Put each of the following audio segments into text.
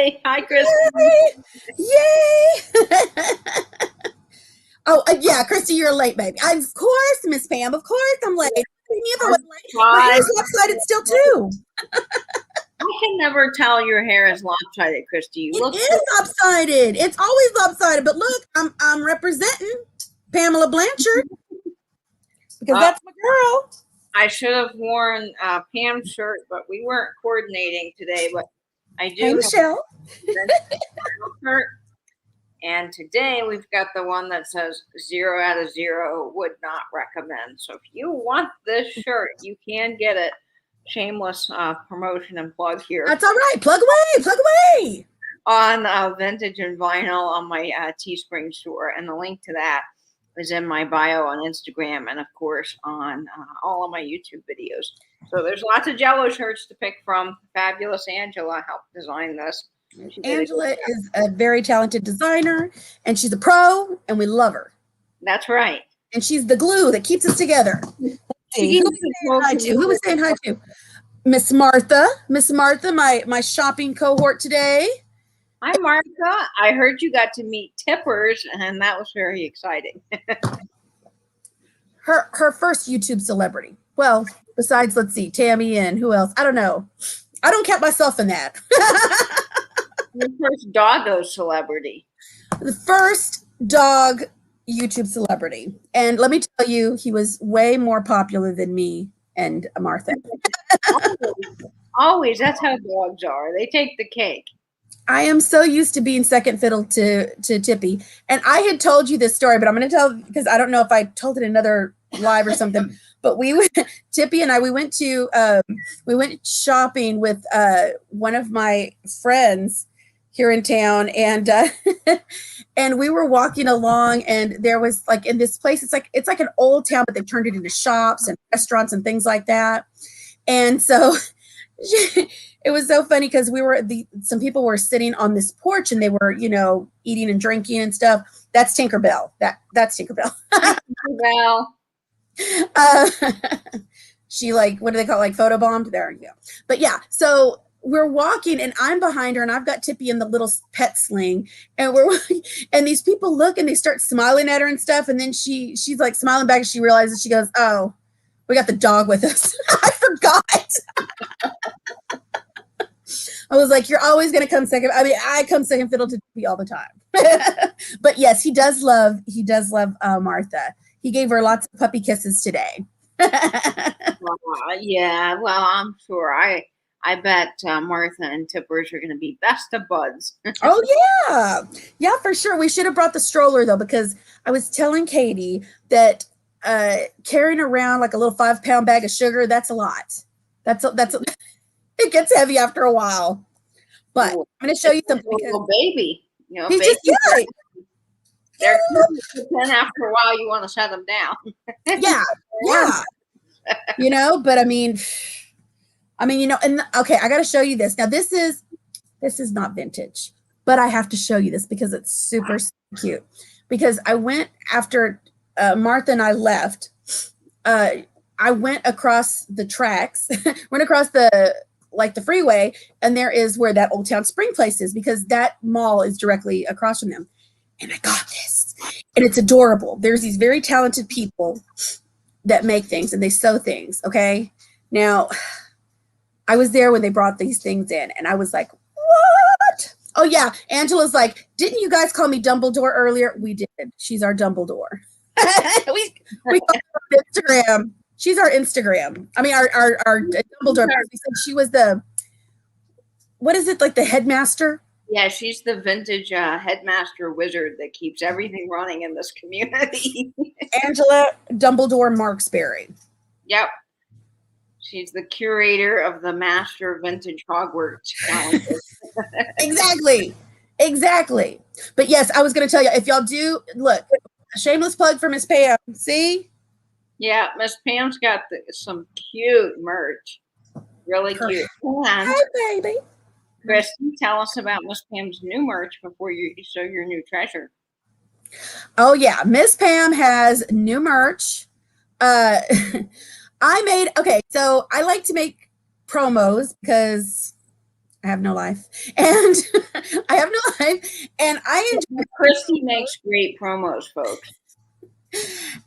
Yay! Hi, Chris. Yay! Oh, yeah, Christy, you're late, baby. Of course, Miss Pam. Of course, I'm late. Neither was late. My hair's lopsided still too. I can never tell your hair is lopsided, Christy. You look is lopsided. It's always lopsided. But look, I'm representing Pamela Blanchard because that's my girl. I should have worn Pam's shirt, but we weren't coordinating today. But I do. Hey, Michelle. Shirt. And today we've got the one that says 0 out of 0 would not recommend. So if you want this shirt, you can get it. Shameless promotion and plug here. That's all right. Plug away. Plug away. On Vintage and Vinyl on my Teespring store. And the link to that is in my bio on Instagram and, of course, on all of my YouTube videos. So there's lots of Jello shirts to pick from. Fabulous Angela helped design this. Angela is a very talented designer, and she's a pro, and we love her. That's right. And she's the glue that keeps us together. Who was saying hi to? Miss Martha. Miss Martha, my shopping cohort today. Hi, Martha. I heard you got to meet Tippers, and that was very exciting. her first YouTube celebrity. Well, besides, let's see, Tammy and who else? I don't know. I don't count myself in that. Your first doggo celebrity. The first dog YouTube celebrity. And let me tell you, he was way more popular than me and Martha. Always. That's how dogs are. They take the cake. I am so used to being second fiddle to Tippy. And I had told you this story, but I'm going to tell because I don't know if I told it in another live or something. But Tippy and I, we went shopping with one of my friends here in town, and and we were walking along, and there was like in this place, it's like an old town, but they've turned it into shops and restaurants and things like that. And so it was so funny because some people were sitting on this porch and they were, eating and drinking and stuff. That's Tinkerbell. That's Tinkerbell. Tinkerbell. She what do they call it? Photobombed? There you go. But yeah, so we're walking and I'm behind her and I've got Tippy in the little pet sling and and these people look and they start smiling at her and stuff. And then she's like smiling back and she realizes, she goes, "Oh, we got the dog with us." I forgot. I was like, "You're always going to come second." I mean, I come second fiddle to Tippy all the time. But yes, he does love Martha. He gave her lots of puppy kisses today. Yeah, well, I'm sure. I bet Martha and Tippers are going to be best of buds. Oh, yeah. Yeah, for sure. We should have brought the stroller, though, because I was telling Katie that carrying around like a little 5-pound bag of sugar, that's a lot. It gets heavy after a while. But I'm going to show you something. A little baby. He's just, yeah. They're then after a while you want to shut them down. Yeah. But I mean, and okay, I got to show you this. Now this is not vintage, but I have to show you this because it's super cute. Because I went after Martha and I left, I went across the tracks, went across the freeway, and there is where that Old Town Spring place is, because that mall is directly across from them. And I got this, and it's adorable. There's these very talented people that make things and they sew things. Okay. Now I was there when they brought these things in and I was like, what? Oh yeah. Angela's like, didn't you guys call me Dumbledore earlier? We did. She's our Dumbledore. we call her Instagram. She's our Instagram. I mean, our Dumbledore. We said she was what is it? Like the headmaster? Yeah, she's the vintage headmaster wizard that keeps everything running in this community. Angela Dumbledore Marksberry. Yep. She's the curator of the Master Vintage Hogwarts calendar. Exactly. But yes, I was going to tell you, if y'all do, look, a shameless plug for Miss Pam. See? Yeah, Miss Pam's got some cute merch. Really cute. Hi, baby. Christy, tell us about Miss Pam's new merch before you show your new treasure. Oh, yeah. Miss Pam has new merch. So I like to make promos because I have no life, and I have no life, and I enjoy. Christy makes great promos, folks.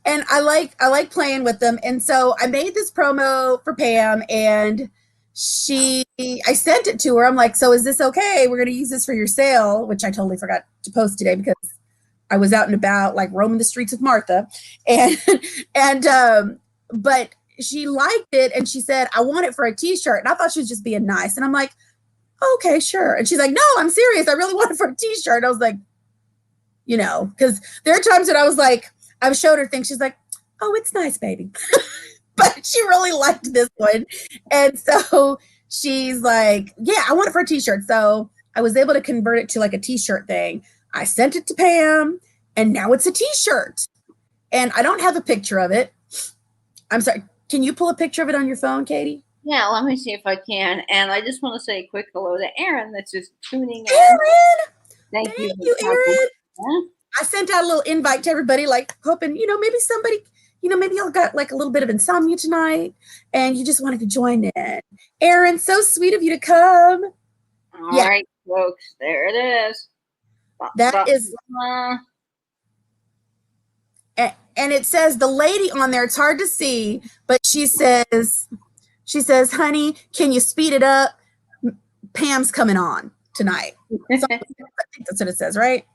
And I like playing with them. And so I made this promo for Pam, and I sent it to her. I'm like, so is this okay? We're going to use this for your sale, which I totally forgot to post today because I was out and about, like roaming the streets with Martha. But she liked it, and she said, I want it for a t-shirt. And I thought she was just being nice. And I'm like, okay, sure. And she's like, no, I'm serious. I really want it for a t-shirt. I was like, because there are times that I was like, I've showed her things. She's like, oh, it's nice, baby. But she really liked this one. And so she's like, yeah, I want it for a t-shirt. So I was able to convert it to like a t-shirt thing. I sent it to Pam, and now it's a t-shirt. And I don't have a picture of it. I'm sorry. Can you pull a picture of it on your phone, Katie? Yeah, let me see if I can. And I just want to say a quick hello to Erin that's just tuning in. Erin! Thank you, Erin. Yeah. I sent out a little invite to everybody, like hoping, maybe somebody, maybe y'all got like a little bit of insomnia tonight and you just wanted to join in. Erin, so sweet of you to come. All right, folks, there it is. That is, and it says the lady on there, it's hard to see, but she says, honey, can you speed it up? Pam's coming on tonight. So, I think that's what it says, right?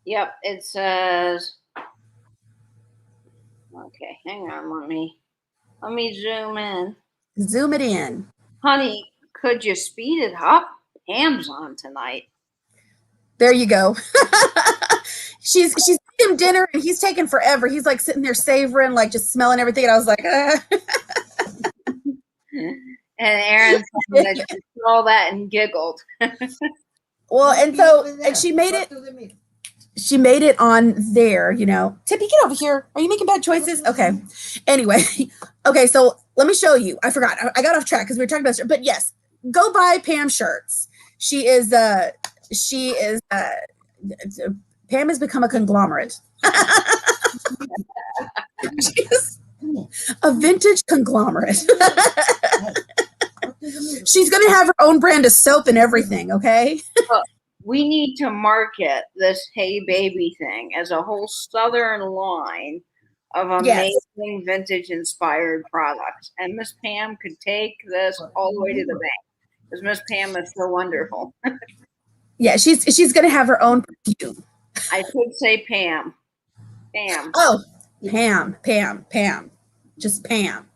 Yep, it says, okay, hang on, let me zoom in. Zoom it in. Honey, could you speed it up? Pam's on tonight. There you go. She's eating dinner, and he's taking forever. He's like sitting there savoring, like just smelling everything. And I was like, And Erin saw that and giggled. Well, and she made it. She made it on there, Tippy, get over here. Are you making bad choices? Okay. Anyway, okay, so let me show you. I forgot. I got off track because we were talking about, but yes, go buy Pam shirts. Pam has become a conglomerate. She's a vintage conglomerate. She's going to have her own brand of soap and everything, okay? We need to market this Hey Baby thing as a whole Southern line of amazing vintage inspired products. And Miss Pam could take this all the way to the bank because Miss Pam is so wonderful. Yeah, she's going to have her own perfume. I could say Pam. Pam. Oh, Pam. Just Pam.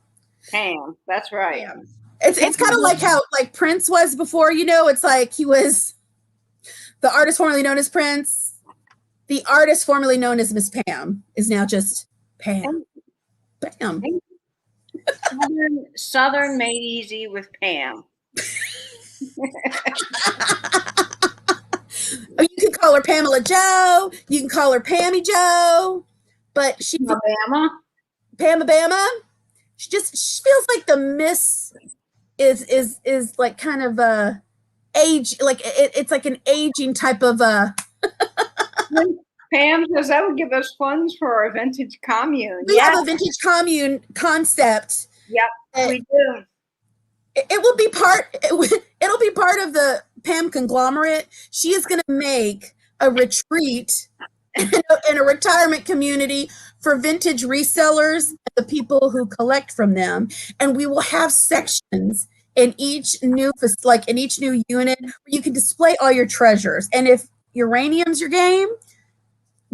Pam. That's right. Pam. It's kind of like how like Prince was before, it's like he was the artist formerly known as Prince. The artist formerly known as Miss Pam is now just Pam. Pam. Southern made easy with Pam. You can call her Pamela Joe. You can call her Pammy Joe. But she Pamabama. She feels like the Miss is like kind of a age, like it's like an aging type of Pam says that would give us funds for our vintage commune. We have a vintage commune concept. Yep, we do. It will be it'll be part of the Pam conglomerate. She is going to make a retreat in a retirement community for vintage resellers, the people who collect from them, and we will have sections in each new unit where you can display all your treasures. And if uranium's your game,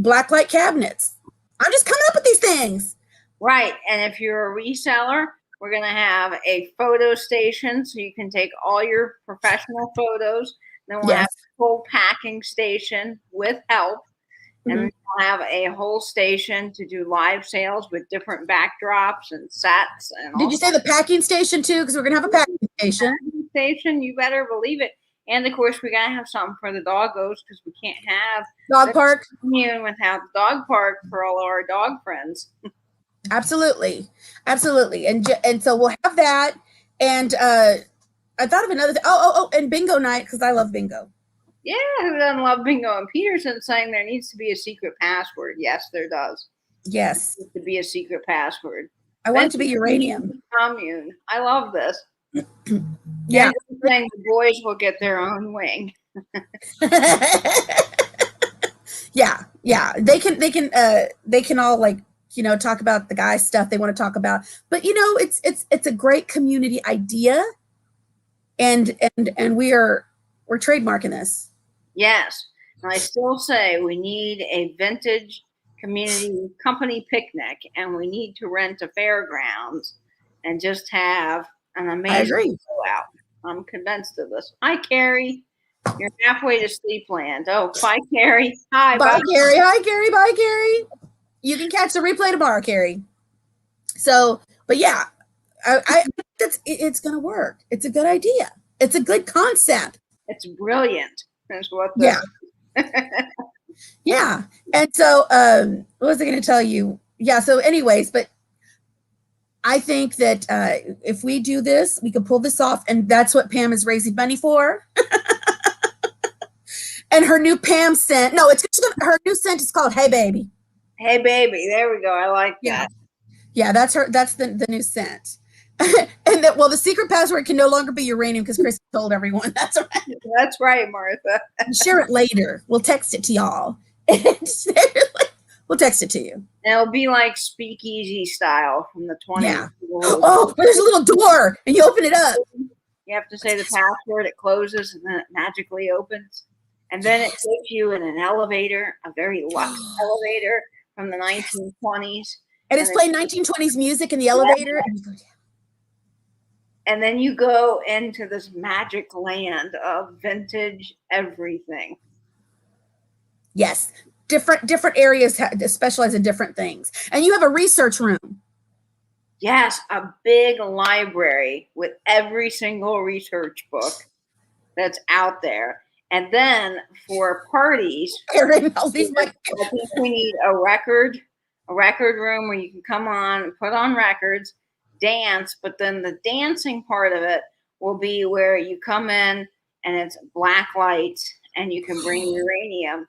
blacklight cabinets. I'm just coming up with these things. Right. And if you're a reseller, we're going to have a photo station so you can take all your professional photos. Then we'll have a full packing station with help. And we'll have a whole station to do live sales with different backdrops and sets. And did you say the packing station too? Because we're going to have a packing station. You better believe it. And of course, we got to have something for the doggos because we can't have dog park without the dog park for all of our dog friends. Absolutely. And so we'll have that. And I thought of another thing. And bingo night, because I love bingo. Yeah, who doesn't love bingo? And Peterson saying there needs to be a secret password. Yes, there does. Yes. There needs to be a secret password. I want it to be uranium. Commune. I love this. Yeah. thing, the boys will get their own wing. Yeah, yeah. They can all like, talk about the guy stuff they want to talk about. But it's a great community idea, and we're trademarking this. Yes. And I still say we need a vintage community company picnic, and we need to rent a fairgrounds and just have an amazing out. I'm convinced of this. Hi, Carrie. You're halfway to sleepland. Oh, bye, Carrie. Hi, bye, Carrie. Hi, Carrie. Bye, Carrie. You can catch the replay tomorrow, Carrie. So, but yeah, I it's gonna work. It's a good idea. It's a good concept. It's brilliant. That's what. Yeah. Yeah. And so, what was I going to tell you? Yeah. So, anyways, but I think that if we do this, we can pull this off, and that's what Pam is raising money for. And her new Pam scent. No, her new scent is called Hey Baby. Hey Baby. There we go. I like that. Yeah, that's her. That's the new scent. And that, the secret password can no longer be uranium because Chris told everyone. That's right. That's right, Martha. Share it later. We'll text it to y'all. We'll text it to you. And it'll be like speakeasy style from the 20s. Yeah. Oh, there's a little door, and you open it up. You have to say the password. It closes, and then it magically opens. And then it takes you in an elevator, a very luxe elevator from the 1920s. And it's playing 1920s music in the elevator. Yeah. And you go down. And then you go into this magic land of vintage everything. Yes. Different areas specialize in different things. And you have a research room. Yes. A big library with every single research book that's out there. And then for parties, Erin, I think we need a record room where you can come on and put on records, dance, but then the dancing part of it will be where you come in and it's black lights and you can bring uranium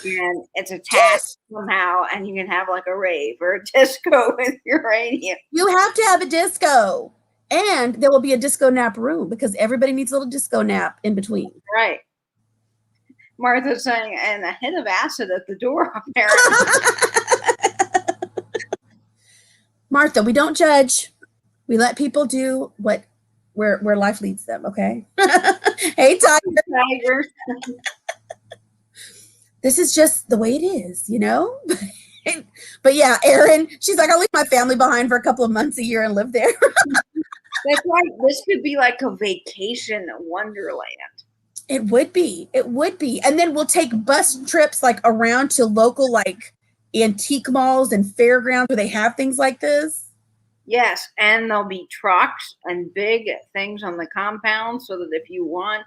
and it's attached somehow, and you can have like a rave or a disco with uranium. You have to have a disco, and there will be a disco nap room because everybody needs a little disco nap in between. Right. Martha's saying, and a hit of acid at the door, apparently. Martha, we don't judge. We let people do where life leads them, okay? Hey, Tiger. This is just the way it is, But yeah, Erin, she's like, I'll leave my family behind for a couple of months a year and live there. That's right. This could be like a vacation wonderland. It would be. And then we'll take bus trips like around to local like antique malls and fairgrounds where they have things like this. Yes, and there'll be trucks and big things on the compound so that if you want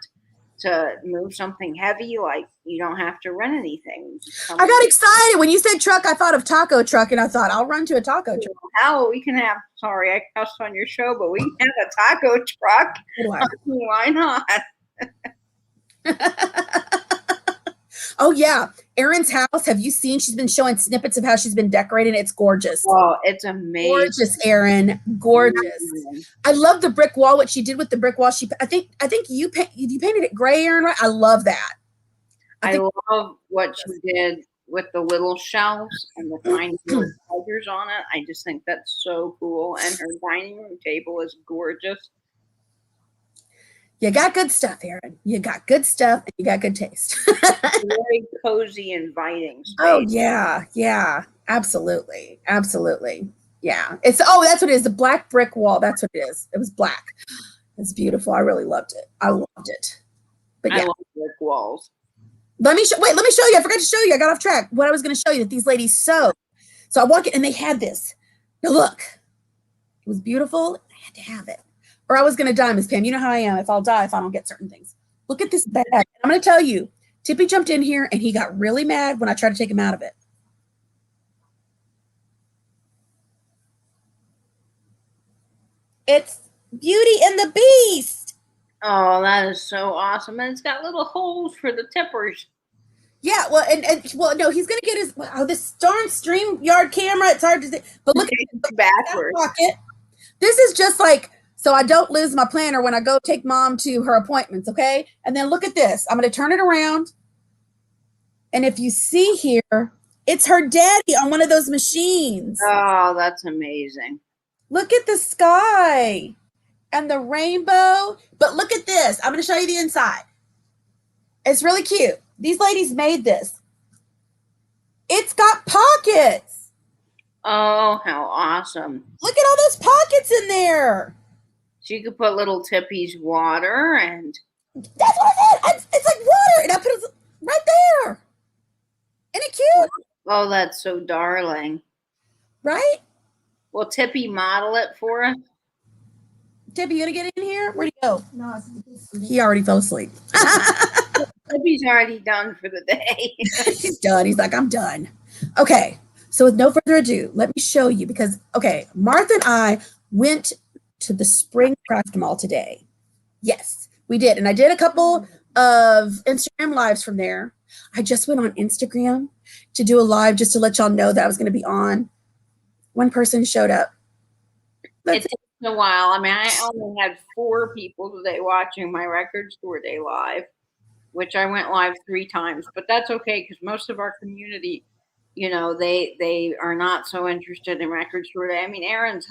to move something heavy, like you don't have to rent anything. I got excited. When you said truck, I thought of taco truck, and I thought I'll run to a taco truck. Hell, we can have, sorry, I cussed on your show, but we can have a taco truck. Why not? Oh yeah, Erin's house. Have you seen? She's been showing snippets of how she's been decorating. It's gorgeous. Oh, it's amazing. Gorgeous, Erin. Gorgeous. I love the brick wall. What she did with the brick wall. I think you painted it gray, Erin. Right? I love that. I love what she did with the little shelves and the tiny little tigers on it. I just think that's so cool. And her dining room table is gorgeous. You got good stuff, Erin. You got good stuff, and you got good taste. Very cozy, inviting space. Oh yeah, absolutely. Yeah, that's what it is. The black brick wall. That's what it is. It was black. It's beautiful. I really loved it. But yeah, I love brick walls. Let me show you. I forgot to show you. I got off track. What I was going to show you that these ladies sewed. So I walk in and they had this. Now look, it was beautiful. I had to have it. Or I was going to die, Miss Pam. You know how I am. If I'll die, if I don't get certain things. Look at this bag. I'm going to tell you, Tippy jumped in here and he got really mad when I tried to take him out of it. It's Beauty and the Beast. Oh, that is so awesome. And it's got little holes for the tippers. Yeah, well, no, he's going to get this darn StreamYard camera. It's hard to see. But look at the backwards. pocket. This is just like so I don't lose my planner when I go take mom to her appointments, okay? And then look at this. I'm going to turn it around. And if you see here, it's her daddy on one of those machines. Oh, that's amazing. Look at the sky and the rainbow. But look at this. I'm going to show you the inside. It's really cute. These ladies made this. It's got pockets. Oh, how awesome. Look at all those pockets in there. So you could put little Tippy's water and... That's what I said. It's like water. And I put it right there. Isn't it cute? Oh, that's so darling. Right? Will Tippy model it for us? Tippy, you gonna get in here? Where'd he go? No, he already fell asleep. Tippy's already done for the day. He's done. He's like, I'm done. Okay. So with no further ado, let me show you because, okay, Martha and I went to the Spring Craft Mall today. Yes, we did. And I did a couple of Instagram lives from there. I just went on Instagram to do a live just to let y'all know that I was going to be on. One person showed up. It takes a while. I mean, I only had 4 people today watching my record store day live, which I went live 3 times, but that's okay because most of our community, you know, they are not so interested in record store day. I mean, Aaron,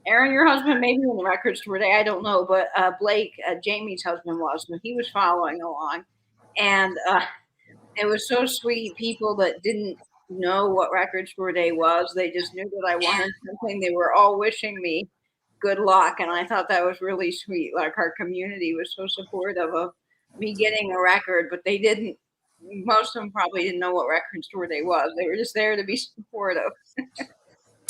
your husband may be in the record store day. I don't know, but Blake, Jamie's husband was, so he was following along. And it was so sweet. People that didn't know what record store day was, they just knew that I wanted something. They were all wishing me good luck. And I thought that was really sweet. Like our community was so supportive of me getting a record, but they didn't, most of them probably didn't know what record store day was. They were just there to be supportive.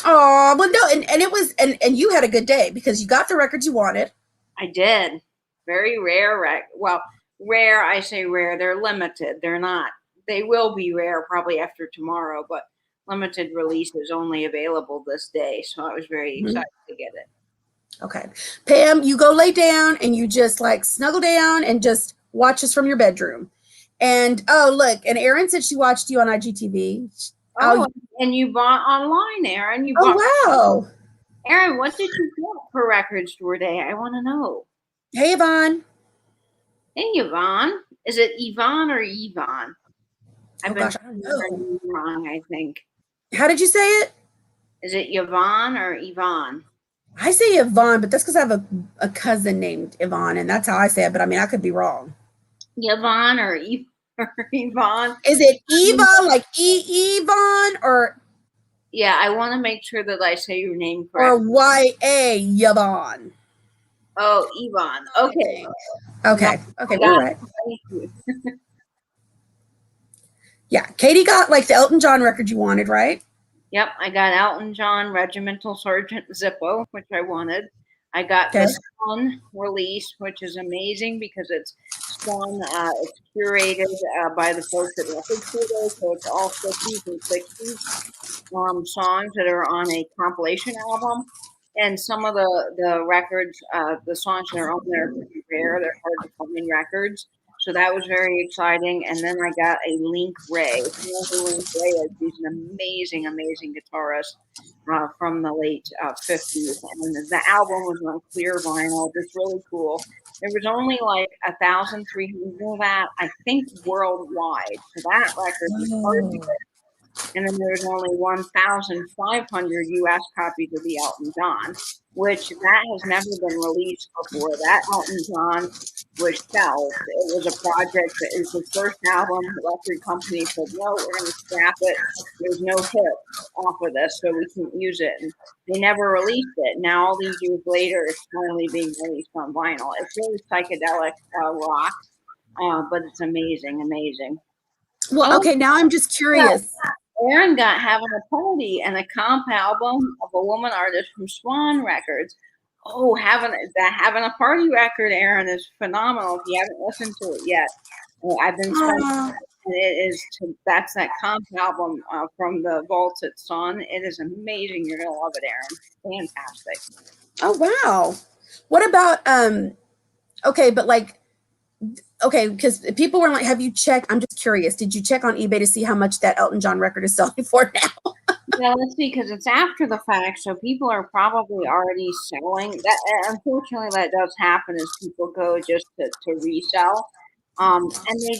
Oh, well, no, and it was, and you had a good day because you got the records you wanted. I did. Very rare. Well, rare, I say rare. They're limited. They're not. They will be rare probably after tomorrow, but limited release is only available this day. So I was very excited to get it. Okay. Pam, you go lay down and you just like snuggle down and just watch us from your bedroom. And oh, look, and Erin said she watched you on IGTV. Oh, and you bought online, Aaron. Wow. Aaron, what did you get for record store day? I want to know. Hey, Yvonne. Hey, Yvonne. Is it Yvonne or Yvonne? I don't know. Wrong, I think. How did you say it? Is it Yvonne or Yvonne? I say Yvonne, but that's because I have a cousin named Yvonne, and that's how I say it. But I mean, I could be wrong. Yvonne or Yvonne? Is it Eva, like Yvonne, or? Yeah, I want to make sure that I say your name correctly. Or Y-A, Yvonne. Oh, Yvonne. Okay. Okay. Okay. All right. Thank you. Yeah. Katie got like the Elton John record you wanted, right? Yep. I got Elton John Regimental Sergeant Zippo, which I wanted. I got the Sun release, which is amazing because it's Sun. It's curated by the folks at Record Studio, so it's all 50s and 60s songs that are on a compilation album. And some of the records, the songs that are on there are pretty rare. They're hard to find records. So that was very exciting. And then I got a Link Wray. If you know who Link Wray is, he's an amazing, amazing guitarist from the late 50s. And the album was on clear vinyl, just really cool. There was only like 1,300 of that, I think, worldwide. So that record was hard to get. And then there's only 1,500 U.S. copies of the Elton John, which that has never been released before. That Elton John was shelved. It was a project that is the first album. The record company said, no, we're going to scrap it. There's no hit off of this, so we can't use it. And they never released it. Now, all these years later, it's finally being released on vinyl. It's really psychedelic rock, but it's amazing, amazing. Well, okay, now I'm just curious. Aaron got Having a Party and a comp album of a woman artist from Swan Records. Oh, having a Party record, Aaron, is phenomenal. If you haven't listened to it yet, I've been spending. That's that comp album from the vaults at Sun. It is amazing. You're gonna love it, Aaron. Fantastic. Oh wow. What about okay, but like. Okay, because people were like, have you checked? I'm just curious. Did you check on eBay to see how much that Elton John record is selling for now? Yeah, let's see, because it's after the fact, so people are probably already selling. That unfortunately, that does happen as people go just to resell. And I mean,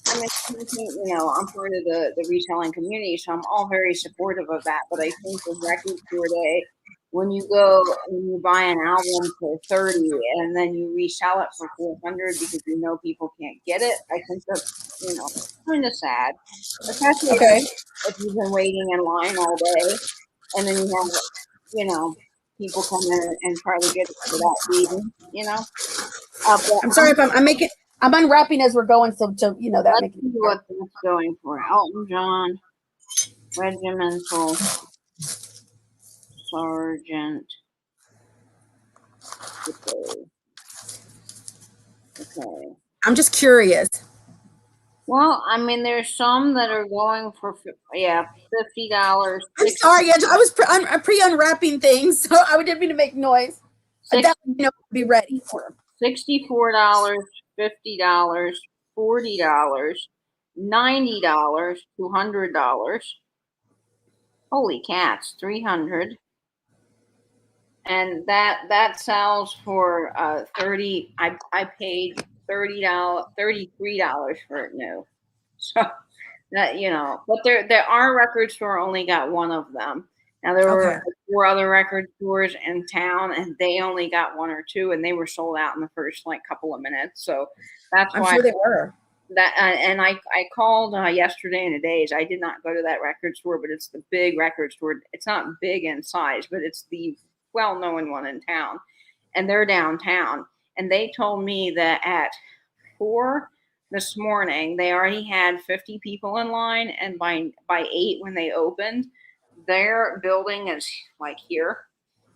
I'm part of the reselling community, so I'm all very supportive of that. But I think with Record Store Day, when you go and you buy an album for 30 and then you resell it for 400 because you know people can't get it, I think that's kind of sad, especially Okay. if you've been waiting in line all day and then you have, you know, people come in and try to get it without leaving. But I'm sorry if I'm unwrapping as we're going, so that let's makes see what that's going for. Elton John, Regimental Sergeant. Okay. Okay. I'm just curious. Well, I mean, there's some that are going for $50. I'm sorry, Angela. I was I'm pre-unwrapping things, so I didn't mean to make noise. I Six, definitely be ready for them. $64, $50, $40, $90, $200. Holy cats, 300. And that sells for 30. I paid $33 for it new. So that but there our record store only got one of them. Now there were Okay. 4 other record stores in town, and they only got 1 or 2, and they were sold out in the first like couple of minutes. So that's I'm why sure they were. and I called yesterday in a daze. I did not go to that record store, but it's the big record store. It's not big in size, but it's the well-known one in town, and they're downtown. And they told me that at 4 this morning they already had 50 people in line, and by 8 when they opened, their building is like here,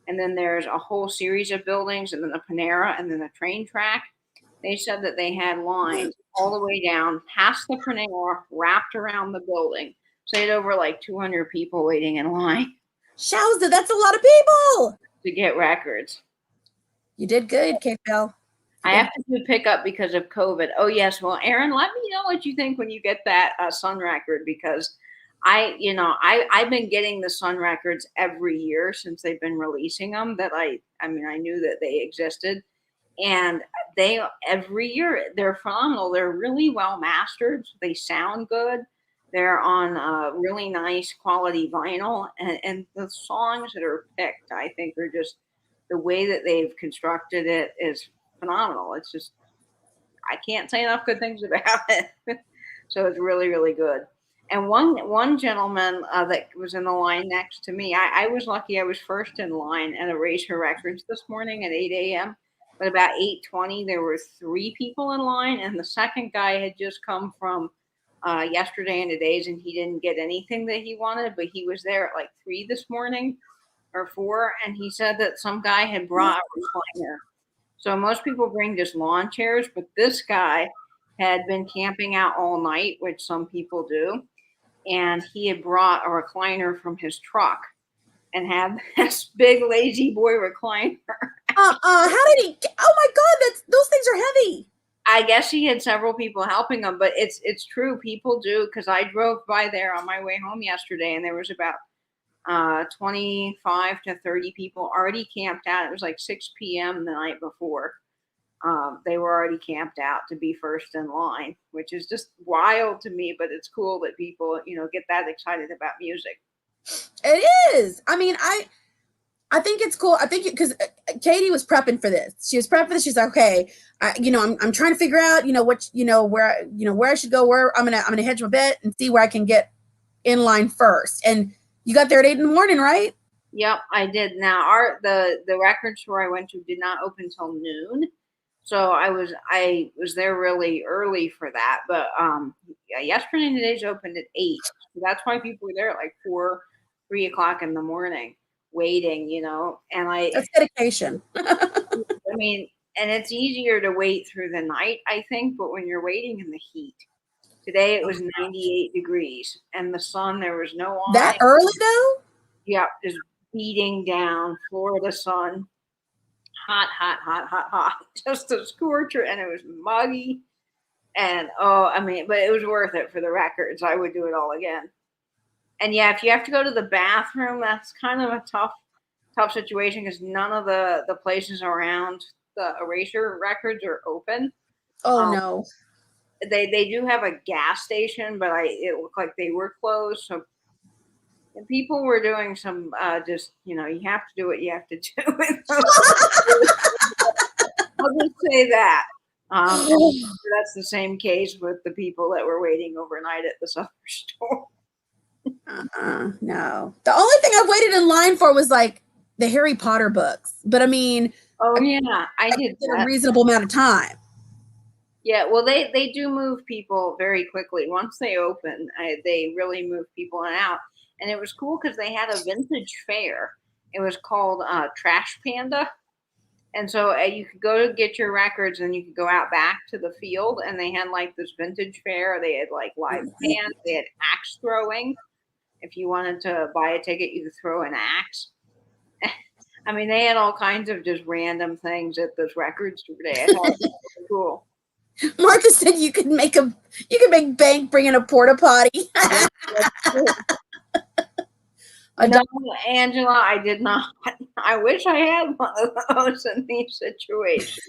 and then there's a whole series of buildings, and then a Panera, and then a train track. They said that they had lines all the way down past the Panera, wrapped around the building. So they had over like 200 people waiting in line Showza, that's a lot of people. to get records. You did good, Kate Bell. I have to do pickup because of COVID. Oh yes, well, Aaron, let me know what you think when you get that Sun record, because I've been getting the Sun records every year since they've been releasing them. That I mean I knew that they existed, and they every year they're phenomenal. They're really well mastered. They sound good. They're on really nice quality vinyl, and the songs that are picked, I think, are just the way that they've constructed it is phenomenal. It's just I can't say enough good things about it. So it's really really good. And one gentleman that was in the line next to me, I was lucky. I was first in line at Erasure Records this morning at 8 a.m. But about 8:20, there were 3 people in line, and the second guy had just come from yesterday and today's, and he didn't get anything that he wanted, but he was there at like 3 this morning or 4, and he said that some guy had brought a recliner. So most people bring just lawn chairs, but this guy had been camping out all night, which some people do, and he had brought a recliner from his truck and had this big lazy boy recliner. How did he? Oh my God, those things are heavy. I guess he had several people helping him, but it's true. People do, because I drove by there on my way home yesterday, and there was about 25 to 30 people already camped out. It was like 6 p.m. the night before. They were already camped out to be first in line, which is just wild to me, but it's cool that people, get that excited about music. It is. I mean, I think it's cool. I think because Katie was prepping for this. She was prepping for this. She's like, okay, I'm trying to figure out, where I should go, where I'm gonna hedge my bet and see where I can get in line first. And you got there at 8 in the morning, right? Yep, I did. Now the record store I went to did not open till noon, so I was there really early for that. But yesterday and today's opened at 8, so that's why people were there at like 4, 3 o'clock in the morning waiting. And That's dedication. I mean, and it's easier to wait through the night, I think, but when you're waiting in the heat. Today it was 98 degrees, and the sun, there was no That eye. early though? Yeah, just beating down, Florida sun, hot, hot, hot, hot, hot, just a scorcher, and it was muggy. And I mean, but it was worth it for the records. I would do it all again. And yeah, if you have to go to the bathroom, that's kind of a tough situation because none of the places around the Erasure records are open. Oh Um, no. they do have a gas station, but it looked like they were closed. So and people were doing some just you have to do what you have to do. I'll just say that. That's the same case with the people that were waiting overnight at this other store. No. The only thing I waited in line for was like the Harry Potter books. But I mean, Oh yeah, I did in a that. reasonable amount of time. Yeah, well, they do move people very quickly. Once they open, they really move people in and out. And it was cool because they had a vintage fair. It was called Trash Panda. And so you could go to get your records and you could go out back to the field and they had like this vintage fair. They had like live bands, they had axe throwing. If you wanted to buy a ticket, you could throw an axe. I mean, they had all kinds of just random things at this record store day. I thought it was really cool. Martha said you could make bank bringing a porta potty. No, Angela, I did not. I wish I had one of those in these situations.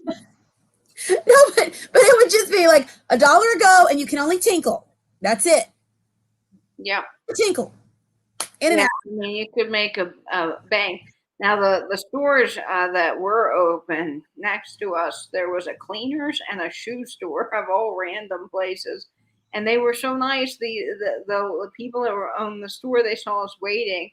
No, but it would just be like $1 a go, and you can only tinkle. That's it. Yep. Tinkle. In and out. I mean, you could make a bank. Now, the stores that were open next to us, there was a cleaners and a shoe store of all random places. And they were so nice. The people that were on the store, they saw us waiting.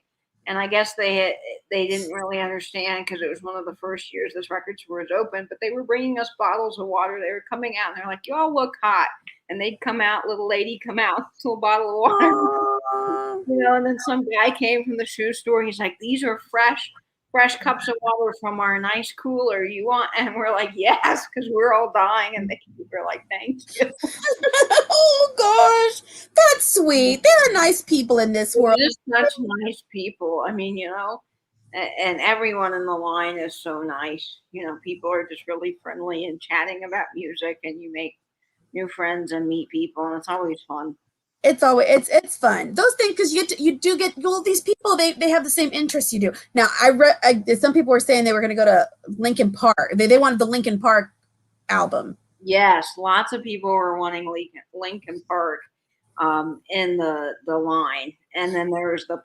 And I guess they didn't really understand because it was one of the first years this record store was open. But they were bringing us bottles of water. They were coming out and they're like, "Y'all look hot." And they'd come out, little lady come out to a bottle of water. And then some guy came from the shoe store. He's like, "These are fresh cups of water from our nice cooler. You want?" And we're like, "Yes," because we're all dying. And they were like, "Thank you." Oh gosh, that's sweet. There are nice people in this world. Just such nice people. I mean, and everyone in the line is so nice. People are just really friendly and chatting about music, and you make new friends and meet people, and it's always fun. It's always it's fun. Those things because you do get all these people. They have the same interests you do. Now some people were saying they were going to go to Linkin Park. They wanted the Linkin Park album. Yes, lots of people were wanting Linkin Park in the line, and then there was the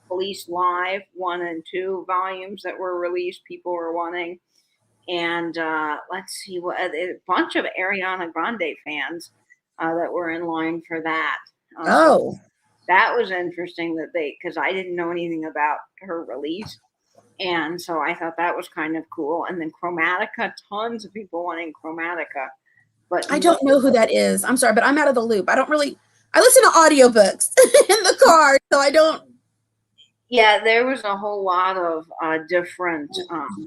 Police Live 1 and 2 volumes that were released. People were wanting, and let's see what a bunch of Ariana Grande fans that were in line for that. So that was interesting because I didn't know anything about her release. And so I thought that was kind of cool. And then Chromatica, tons of people wanting Chromatica. But I don't know who that is. I'm sorry, but I'm out of the loop. I listen to audiobooks in the car, so I don't. Yeah, there was a whole lot of different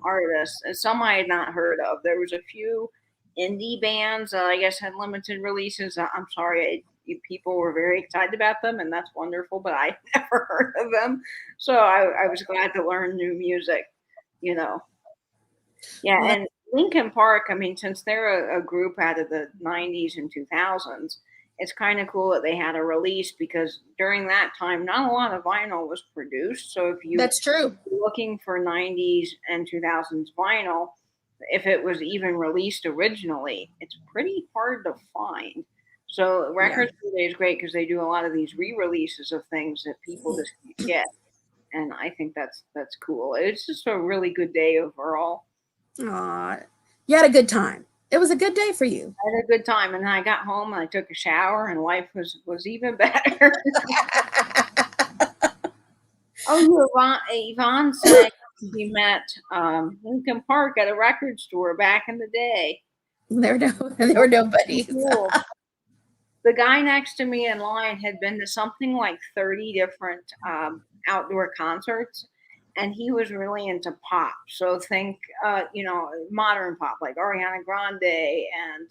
artists. Some I had not heard of. There was a few indie bands that I guess had limited releases. I'm sorry, people were very excited about them, and that's wonderful, but I never heard of them. So I was glad to learn new music, Yeah, and Linkin Park, I mean, since they're a group out of the 90s and 2000s, it's kind of cool that they had a release because during that time, not a lot of vinyl was produced. So if that's true. Looking for 90s and 2000s vinyl, if it was even released originally, it's pretty hard to find. So Record Store Day is great because they do a lot of these re-releases of things that people just can't get, and I think that's cool. It's just a really good day overall. Aw, you had a good time. It was a good day for you. I had a good time, and then I got home and I took a shower, and life was even better. Oh, Yvonne said he met Linkin Park at a record store back in the day. There were nobodies. Cool. The guy next to me in line had been to something like 30 different outdoor concerts, and he was really into pop. So think, modern pop like Ariana Grande and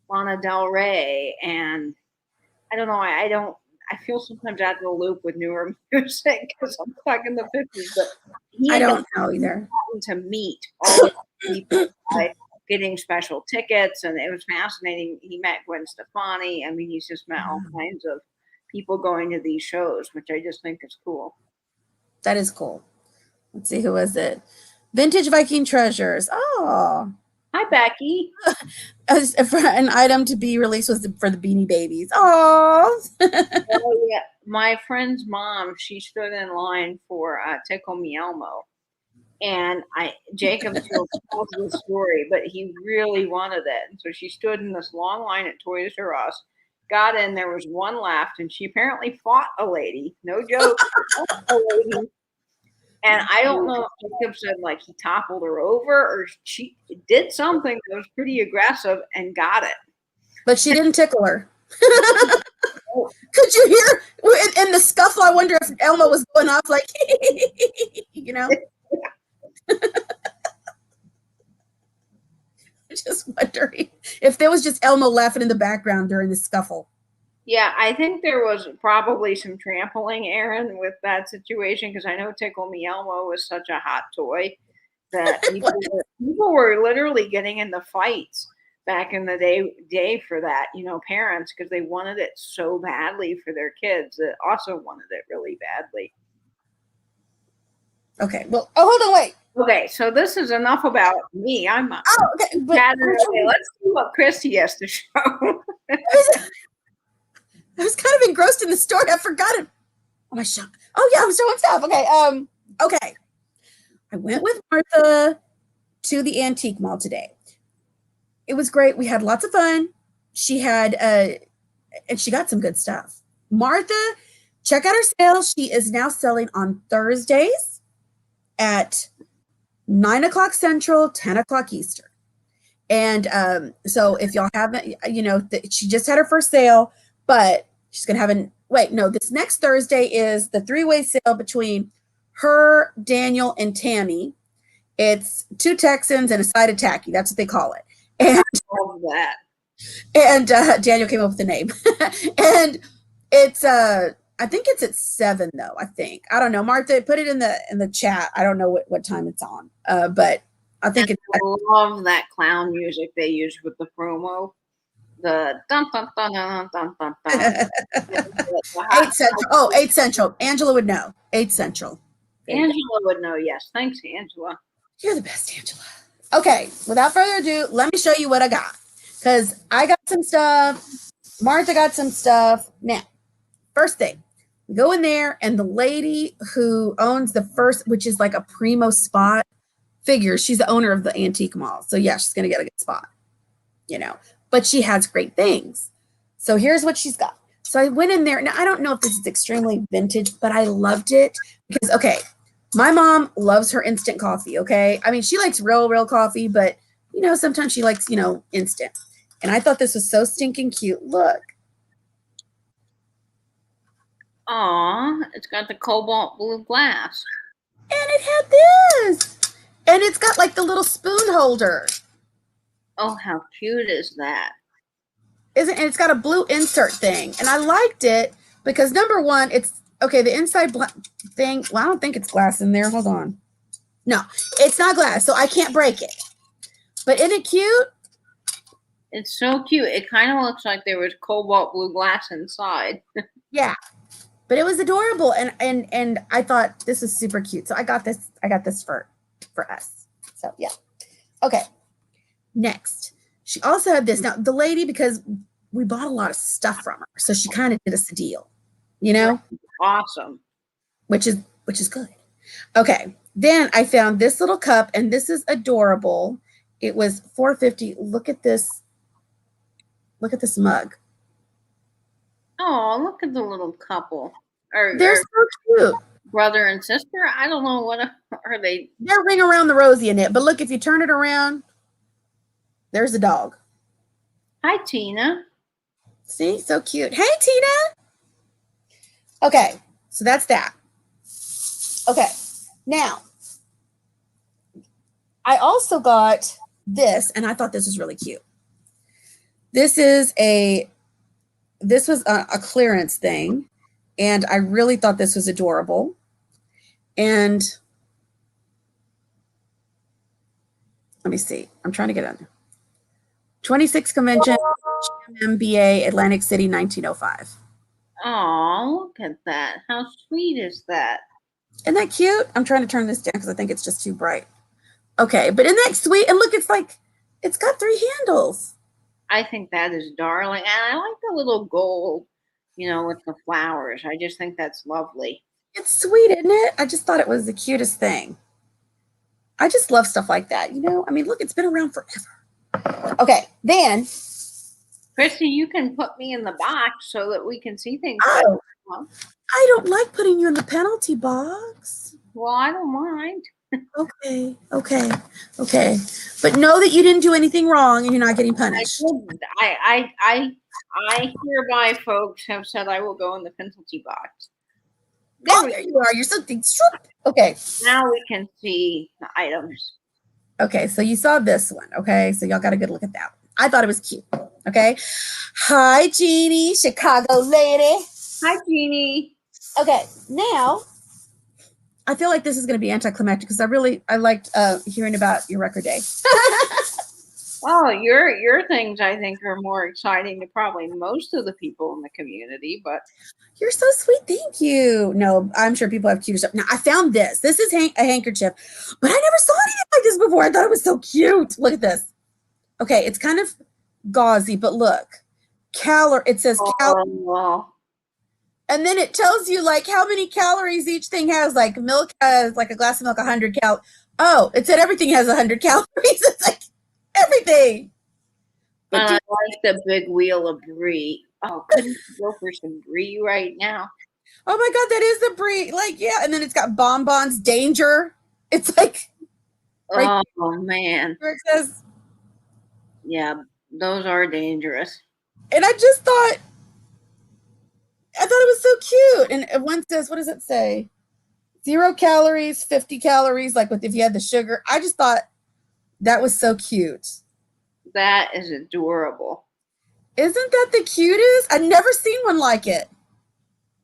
Lana Del Rey, and I don't know. I feel sometimes out of the loop with newer music because I'm stuck in the 50s. But I don't know either. To meet all the people by getting special tickets, and it was fascinating. He met Gwen Stefani. I mean, he's just met all kinds of people going to these shows, which I just think is cool. That is cool. Let's see, who is it? Vintage Viking Treasures. Oh, Hi, Becky. for an item to be released was for the Beanie Babies. Oh, Oh, yeah. My friend's mom, she stood in line for Tickle Me Elmo. And Jacob still tells the story, but he really wanted it. And so she stood in this long line at Toys R Us, got in, there was one left, and she apparently fought a lady. No joke. A lady. And I don't know if Jacob said like he toppled her over or she did something that was pretty aggressive and got it. but she didn't tickle her. Could you hear in the scuffle? I wonder if Elmo was going off like, you know. Just wondering if there was just Elmo laughing in the background during the scuffle. Yeah, I think there was probably some trampling, Aaron, with that situation because I know Tickle Me Elmo was such a hot toy that people were literally getting into fights back in the day for that, parents, because they wanted it so badly for their kids that also wanted it really badly. Okay, well, hold on, wait. Okay, so this is enough about me. I'm okay, let's see what Christy has to show. I was kind of engrossed in the story. I forgot it. Oh, my shop. Oh yeah, I'm showing stuff. Okay. Okay. I went with Martha to the antique mall today. It was great. We had lots of fun. She had and she got some good stuff. Martha, check out her sale. She is now selling on Thursdays at 9:00 Central, 10:00 Eastern. And so if y'all haven't, she just had her first sale, but she's going to have this next Thursday is the 3-way sale between her, Daniel, and Tammy. It's 2 Texans and a side of tacky. That's what they call it. And love that. And Daniel came up with the name. And it's I think it's at 7 though. I don't know. Martha, put it in the chat. I don't know what time it's on. But I think I love that clown music they use with the promo. The dun dun dun dun dun dun dun. 8 Central. Oh, 8 Central. Angela would know. 8 Central. Angela would know. Yes, thanks, Angela. You're the best, Angela. Okay, without further ado, let me show you what I got. Because I got some stuff. Martha got some stuff. Now, first thing, we go in there, and the lady who owns the first, which is like a primo spot, figures she's the owner of the antique mall. So yeah, she's gonna get a good spot, but she has great things. So here's what she's got. So I went in there. Now I don't know if this is extremely vintage, but I loved it because, okay, my mom loves her instant coffee. Okay. I mean, she likes real coffee, but sometimes she likes, instant. And I thought this was so stinking cute. Look. Aw, it's got the cobalt blue glass. And it had this. And it's got like the little spoon holder. Oh, how cute is that? And it's got a blue insert thing. And I liked it because number one, it's okay. The inside thing. Well, I don't think it's glass in there. Hold on. No, it's not glass. So I can't break it. But isn't it cute? It's so cute. It kind of looks like there was cobalt blue glass inside. Yeah. But it was adorable. And I thought this was super cute. So I got this for us. So yeah. Okay. Next. She also had this. Now the lady, because we bought a lot of stuff from her, so she kind of did us a deal, Awesome. Which is good. Okay. Then I found this little cup, and this is adorable. It was $4.50. Look at this. Look at this mug. Oh, look at the little couple. They're so cute. Brother and sister. I don't know what are they. They're ring around the rosy in it, but look, if you turn it around, there's a dog. Hi, Tina. See, so cute. Hey, Tina. Okay, so that's that. Okay, now I also got this, and I thought this was really cute. This was a clearance thing, and I really thought this was adorable. And let me see. I'm trying to get on there. 26th Convention, MBA, Atlantic City, 1905. Oh, look at that. How sweet is that? Isn't that cute? I'm trying to turn this down because I think it's just too bright. Okay, but isn't that sweet? And look, it's like it's got 3 handles. I think that is darling. And I like the little gold, with the flowers. I just think that's lovely. It's sweet, isn't it? I just thought it was the cutest thing. I just love stuff like that. I mean, look, it's been around forever. Okay, then. Christy, you can put me in the box so that we can see things Oh, better. Well, I don't like putting you in the penalty box. I don't mind. Okay. But know that you didn't do anything wrong and you're not getting punished. I hereby, folks, have said I will go in the penalty box. There you are. You're so okay. Now we can see the items. Okay, so you saw this one. Okay, so y'all got a good look at that. I thought it was cute. Okay. Hi, Jeannie, Chicago lady. Hi, Jeannie. Okay, now I feel like this is going to be anticlimactic because I liked hearing about your record day. Oh, your things I think are more exciting to probably most of the people in the community, but you're so sweet. Thank you. No, I'm sure people have cuter stuff. Now I found this. This is a handkerchief, but I never saw anything like this before. I thought it was so cute. Look at this. Okay, it's kind of gauzy, but look, it says calorie. And then it tells you like how many calories each thing has. Like milk has like a glass of milk, 100 cal. Oh, it said everything has 100 calories. It's like everything. But I like the big wheel of brie. Oh, couldn't you go for some brie right now? Oh my God, that is the brie. Like, yeah. And then it's got bonbons, danger. It's like, right man. Where it says, yeah, those are dangerous. And I thought it was so cute. And one says, what does it say? 0 calories, 50 calories, like if you had the sugar. I just thought that was so cute. That is adorable. Isn't that the cutest? I've never seen one like it.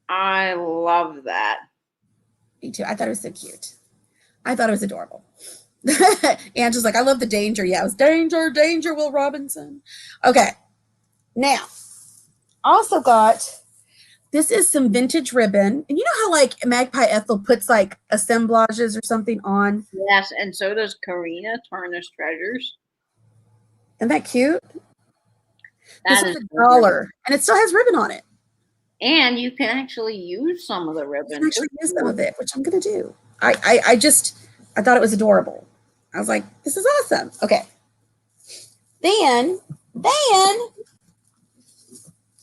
I love that. Me too. I thought it was so cute. I thought it was adorable. Angela's like, I love the danger. Yeah, it was danger, Will Robinson. Okay. Now, also got, this is some vintage ribbon. And you know how like Magpie Ethel puts like assemblages or something on? Yes, and so does Karina, Tarnished Treasures. Isn't that cute? This is $1, and it still has ribbon on it. And you can actually use some of the ribbon. Use some of it, which I'm going to do. I thought it was adorable. I was like, this is awesome. Okay. Then,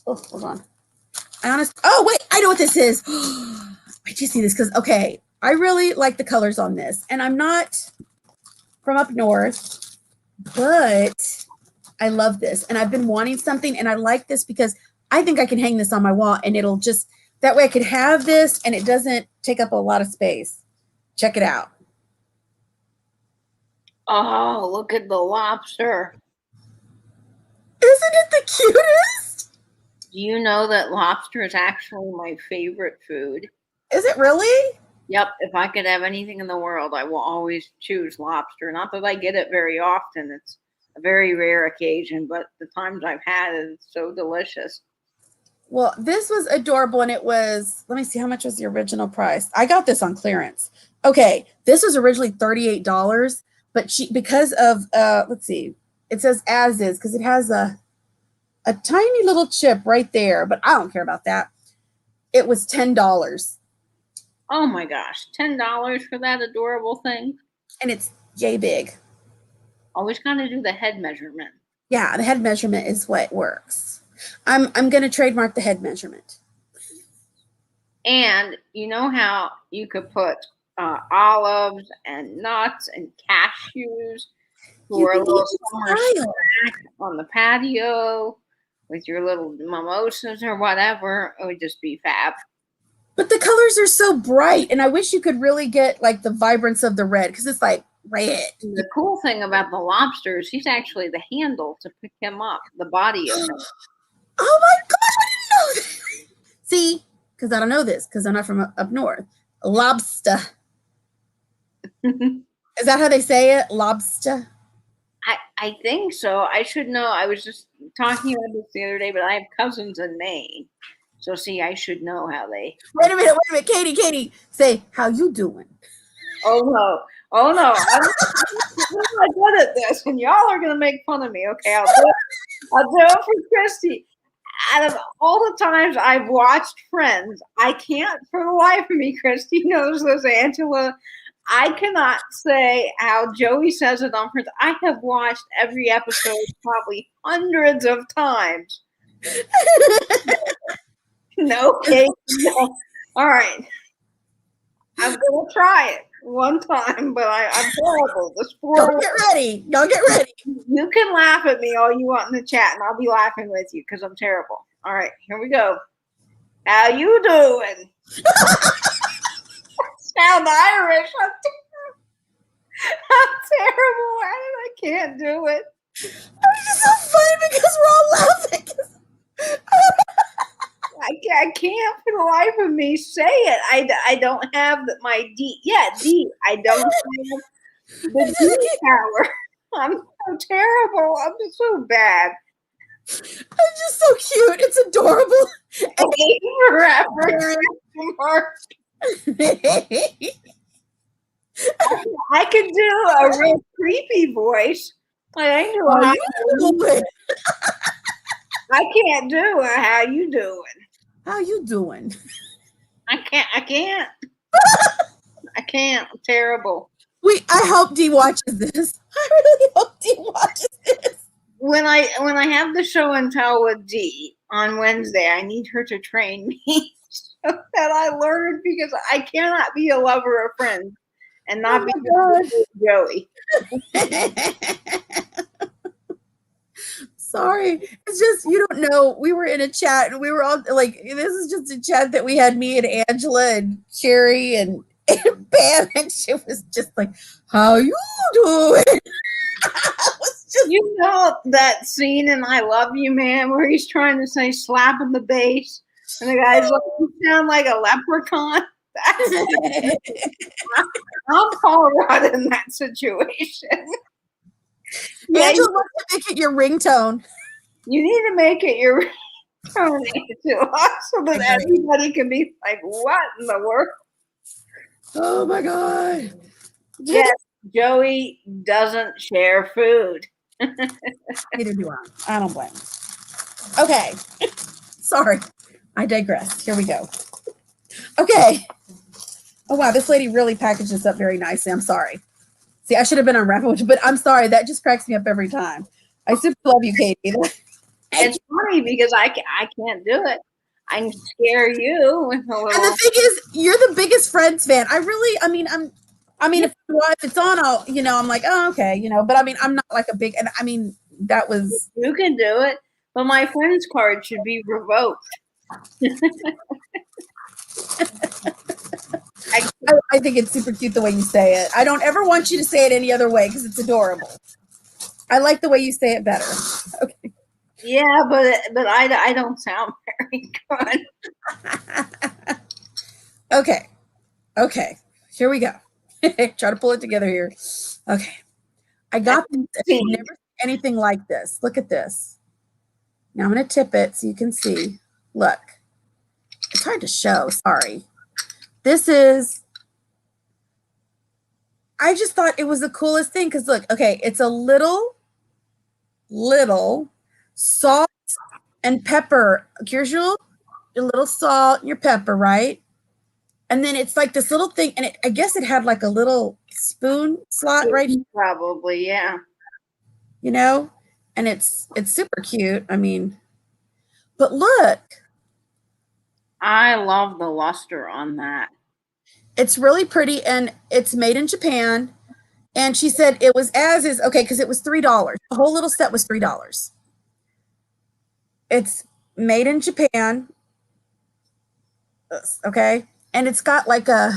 oh, hold on. Oh, wait, I know what this is. I just see this because, okay, I really like the colors on this. And I'm not from up north, but I love this. And I've been wanting something, and I like this because I think I can hang this on my wall, and it'll just, that way I could have this, and it doesn't take up a lot of space. Check it out. Oh, look at the lobster. Isn't it the cutest? Do you know that lobster is actually my favorite food? Is it really? Yep. If I could have anything in the world, I will always choose lobster. Not that I get it very often. It's a very rare occasion, but the times I've had it, it's so delicious. Well, this was adorable, and it was, let me see, how much was the original price? I got this on clearance. Okay, this was originally $38, but because of, let's see, it says as is, because it has a tiny little chip right there, but I don't care about that. It was $10. Oh my gosh, $10 for that adorable thing? And it's yay big. Always got to do the head measurement. Yeah, the head measurement is what works. I'm going to trademark the head measurement. And you know how you could put olives and nuts and cashews for a little summer snack on the patio with your little mimosas or whatever. It would just be fab. But the colors are so bright, and I wish you could really get like the vibrance of the red, because it's like red. The cool thing about the lobster is he's actually the handle to pick him up, the body of him. Oh my gosh, I didn't know that. See, because I don't know this, because I'm not from up north. Lobster. Is that how they say it? Lobster? I think so. I should know. I was just talking about this the other day, but I have cousins in Maine. So see, I should know how they. Wait a minute, Katie, say how you doing? Oh no, I'm not good at this, and y'all are gonna make fun of me. Okay, I'll do it for Christy. Out of all the times I've watched Friends, I can't for the life of me. Christy knows this, Angela. I cannot say how Joey says it on Friends. I have watched every episode probably hundreds of times. No, Kate, no. All right. I'm going to try it one time, but I'm terrible. Don't get ready. You can laugh at me all you want in the chat, and I'll be laughing with you because I'm terrible. All right, here we go. How you doing? Sound Irish. I'm terrible. I can't do it. It's just so funny because we're all laughing. I can't for the life of me say it. I don't have my D. Yeah, D. I don't have the D power. I'm so terrible. I'm just so bad. It's just so cute. It's adorable. I can do a real creepy voice. I can't do a how you doing. How you doing? I can't. I can't. I'm terrible. I hope Dee watches this. I really hope Dee watches this. When I have the show and tell with Dee on Wednesday, I need her to train me so that I learn, because I cannot be a lover of Friends and not be Joey. Sorry, it's just, you don't know. We were in a chat and we were all like, this is just a chat that we had, me and Angela and Sherry and Pam, and she was just like, how you doing? You know that scene in I Love You, Man, where he's trying to say slapping the bass and the guy's like, you sound like a leprechaun? I'm Paul Rudd in that situation. Angela wants to make it your ringtone. You need to make it your ringtone so that everybody can be like, what in the world? Oh my God. Yes, Joey doesn't share food. Neither do I. I don't blame. Okay. Sorry. I digress. Here we go. Okay. Oh, wow. This lady really packaged this up very nicely. I'm sorry. See, I should have been on Rapid, but I'm sorry. That just cracks me up every time. I super love you, Katie. It's funny because I can't do it. I can scare you with a little. And the thing is, you're the biggest Friends fan. If it's on, I'm like, oh, okay, but I'm not like a big, and that was. You can do it, but my Friends card should be revoked. I think it's super cute the way you say it. I don't ever want you to say it any other way because it's adorable. I like the way you say it better. Okay. Yeah, but I don't sound very good. Okay. Here we go. Try to pull it together here. Okay. I got this. I've never seen anything like this. Look at this. Now I'm going to tip it so you can see. Look. It's hard to show. Sorry. This is, I just thought it was the coolest thing because look, okay, it's a little salt and pepper. Here's your little salt, your pepper, right? And then it's like this little thing, and I guess it had like a little spoon slot right here. Probably, yeah. And it's super cute. But look. I love the luster on that. It's really pretty, and it's made in Japan. And she said it was because it was $3. The whole little set was $3. It's made in Japan. Okay. And it's got like a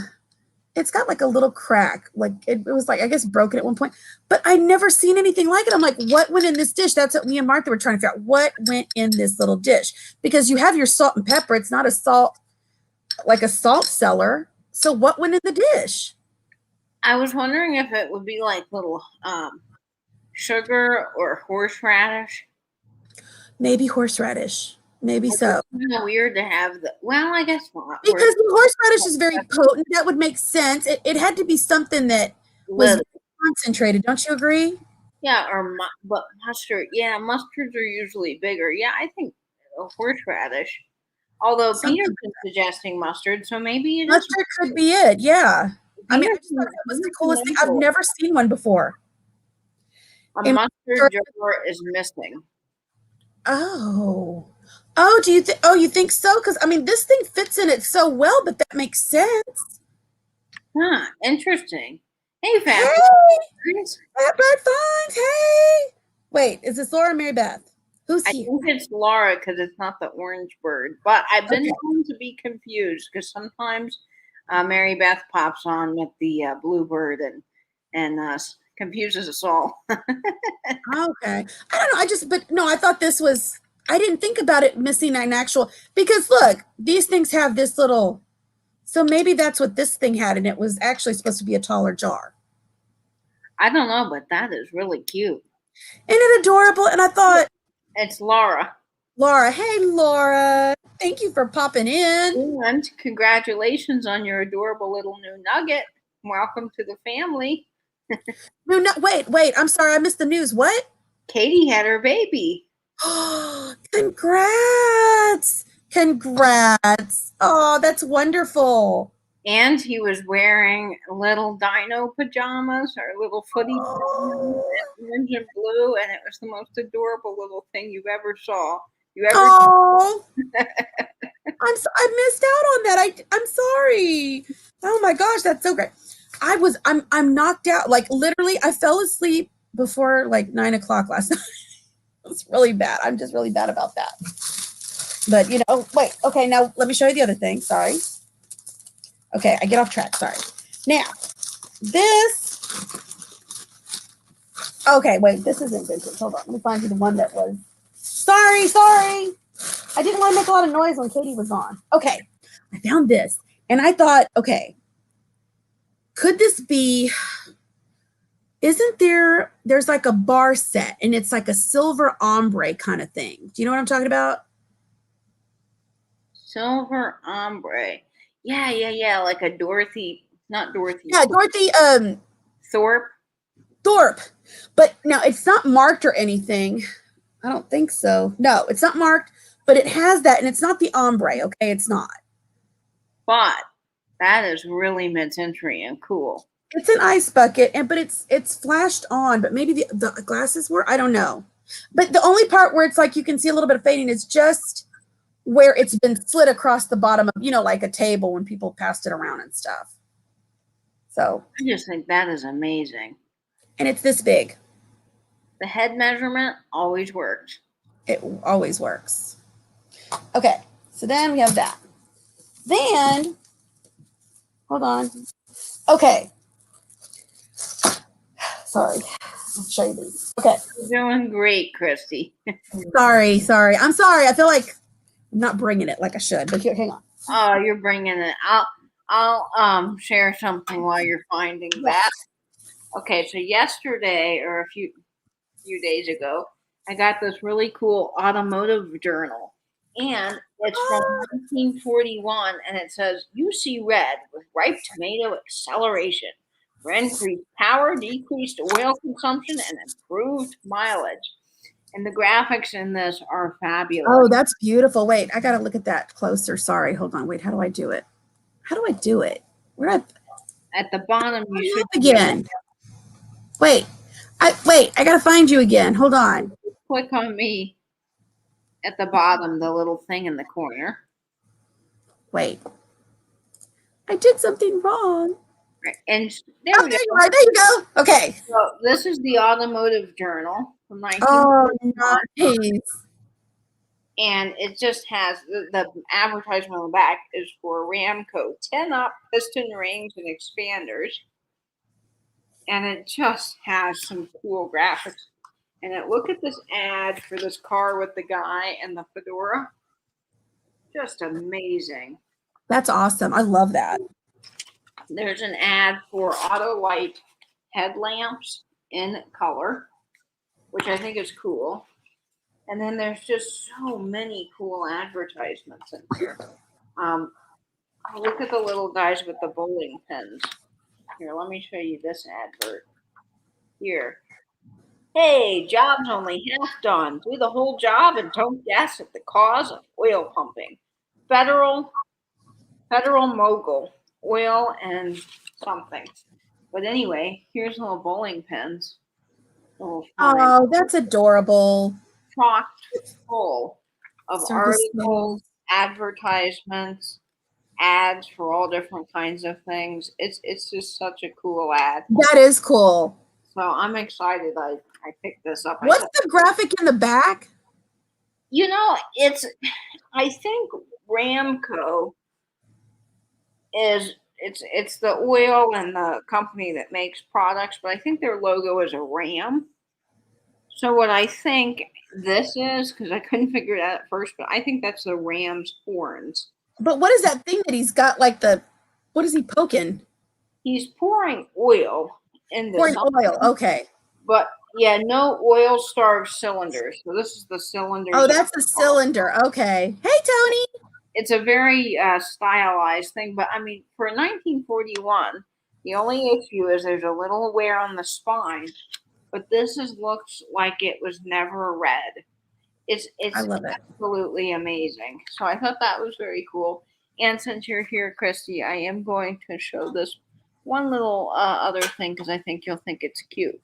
little crack. Like it was like, I guess, broken at one point. But I never seen anything like it. I'm like, what went in this dish? That's what me and Martha were trying to figure out. What went in this little dish? Because you have your salt and pepper. It's not a salt cellar. So what went in the dish? I was wondering if it would be like little sugar or horseradish. Maybe horseradish. Maybe so. It's kind of weird to have the. Well, I guess not. Because the horseradish is very potent. That would make sense. It had to be something that was concentrated. Don't you agree? Yeah, but mustard. Yeah, mustards are usually bigger. Yeah, I think a horseradish. Although Something Peter's been suggesting mustard, so maybe it is. mustard could be it. Yeah. I mean, I just thought Peter's- that was the Peter's coolest thing. I've mental. never seen one before. A In- mustard jar is missing. Oh. Oh, do you think? Oh, you think so? Because I mean, this thing fits in it so well, but that makes sense. Huh, interesting. Hey, Hey, Fat Bird Finds. Hey. Wait, is this Laura or Mary Beth? Who's I here? think it's Laura because it's not the orange bird. But I've been Okay. known to be confused because sometimes Mary Beth pops on with the blue bird and confuses us all. Okay. I don't know. But no, I thought this was, I didn't think about it missing an actual, because look, these things have this little, so maybe that's what this thing had, and it was actually supposed to be a taller jar. I don't know, but that is really cute. Isn't it adorable? And I thought, It's Laura. Laura, hey, Laura, thank you for popping in. And congratulations on your adorable little new nugget. Welcome to the family. No, wait, I'm sorry, I missed the news. What? Katie had her baby. Congrats. Congrats. Oh, that's wonderful. And he was wearing little dino pajamas or little footy pajamas, orange and blue, and it was the most adorable little thing you ever saw. Oh, I missed out on that. I'm sorry. Oh my gosh, that's so great. I'm knocked out. Like literally, I fell asleep before like 9 o'clock last night. It's really bad. I'm just really bad about that. But wait. Okay, now let me show you the other thing. Sorry. Okay, I get off track. Sorry. Now, this. Okay, wait. This isn't vintage. Hold on. Let me find you the one that was. Sorry. I didn't want to make a lot of noise when Katie was on. Okay, I found this, and I thought, okay, could this be? Isn't there's like a bar set, and it's like a silver ombre kind of thing. Do you know what I'm talking about? Silver ombre. Yeah. Like a Dorothy, not Dorothy. Yeah, Dorothy Thorpe. But now it's not marked or anything. I don't think so. No, it's not marked, but it has that, and it's not the ombre, okay? It's not. But that is really mid-century and cool. It's an ice bucket, but it's flashed on, but maybe the glasses were, I don't know. But the only part where it's like you can see a little bit of fading is just where it's been slid across the bottom of, like a table when people passed it around and stuff. So I just think that is amazing. And it's this big. The head measurement always works. It always works. Okay, so then we have that. Then, hold on. Okay. Sorry. I'll show you these. Okay. You're doing great, Christy. Sorry. I'm sorry. I feel like I'm not bringing it like I should, but here, hang on. Oh, you're bringing it. I'll share something while you're finding that. Okay, so yesterday or a few days ago, I got this really cool automotive journal, and it's from 1941, and it says, "You see red with ripe tomato acceleration, for increased power, decreased oil consumption, and improved mileage." And the graphics in this are fabulous. Oh, that's beautiful. Wait, I gotta look at that closer. Sorry, hold on. Wait, how do I do it? Where at the bottom, you should again. Wait, I gotta find you again. Hold on. Click on me at the bottom, the little thing in the corner. Wait, I did something wrong. Right. And there you are. There you go. Okay. So this is the Automotive Journal from 1941. Oh, nice. And it just has the advertisement on the back is for Ramco 10-up piston rings and expanders. And it just has some cool graphics. And look at this ad for this car with the guy and the fedora. Just amazing. That's awesome. I love that. There's an ad for Autolite headlamps in color, which I think is cool. And then there's just so many cool advertisements in here. Oh, look at the little guys with the bowling pins. Here, let me show you this advert. Here. Hey, job's only half done. Do the whole job and don't guess at the cause of oil pumping. Federal mogul, oil and something. But anyway, here's little bowling pins. Oh, that's adorable. Chocked full of Service articles, advertisements, ads for all different kinds of things. It's just such a cool ad. That is cool. So I'm excited. I picked this up. What's the graphic in the back? You know, I think Ramco it's the oil and the company that makes products, but I think their logo is a ram. So what I think this is, because I couldn't figure it out at first, but I think that's the ram's horns. But what is that thing that he's got? Like what is he poking? He's pouring oil in the Pouring oil. Okay. But yeah, no oil starved cylinders. So this is the cylinder. Oh, that's the cylinder. Okay. Hey, Tony. It's a very stylized thing, but I mean, for 1941, the only issue is there's a little wear on the spine. But this looks like it was never read. It's I love it. Absolutely amazing. So I thought that was very cool. And since you're here, Christy, I am going to show this one little other thing because I think you'll think it's cute.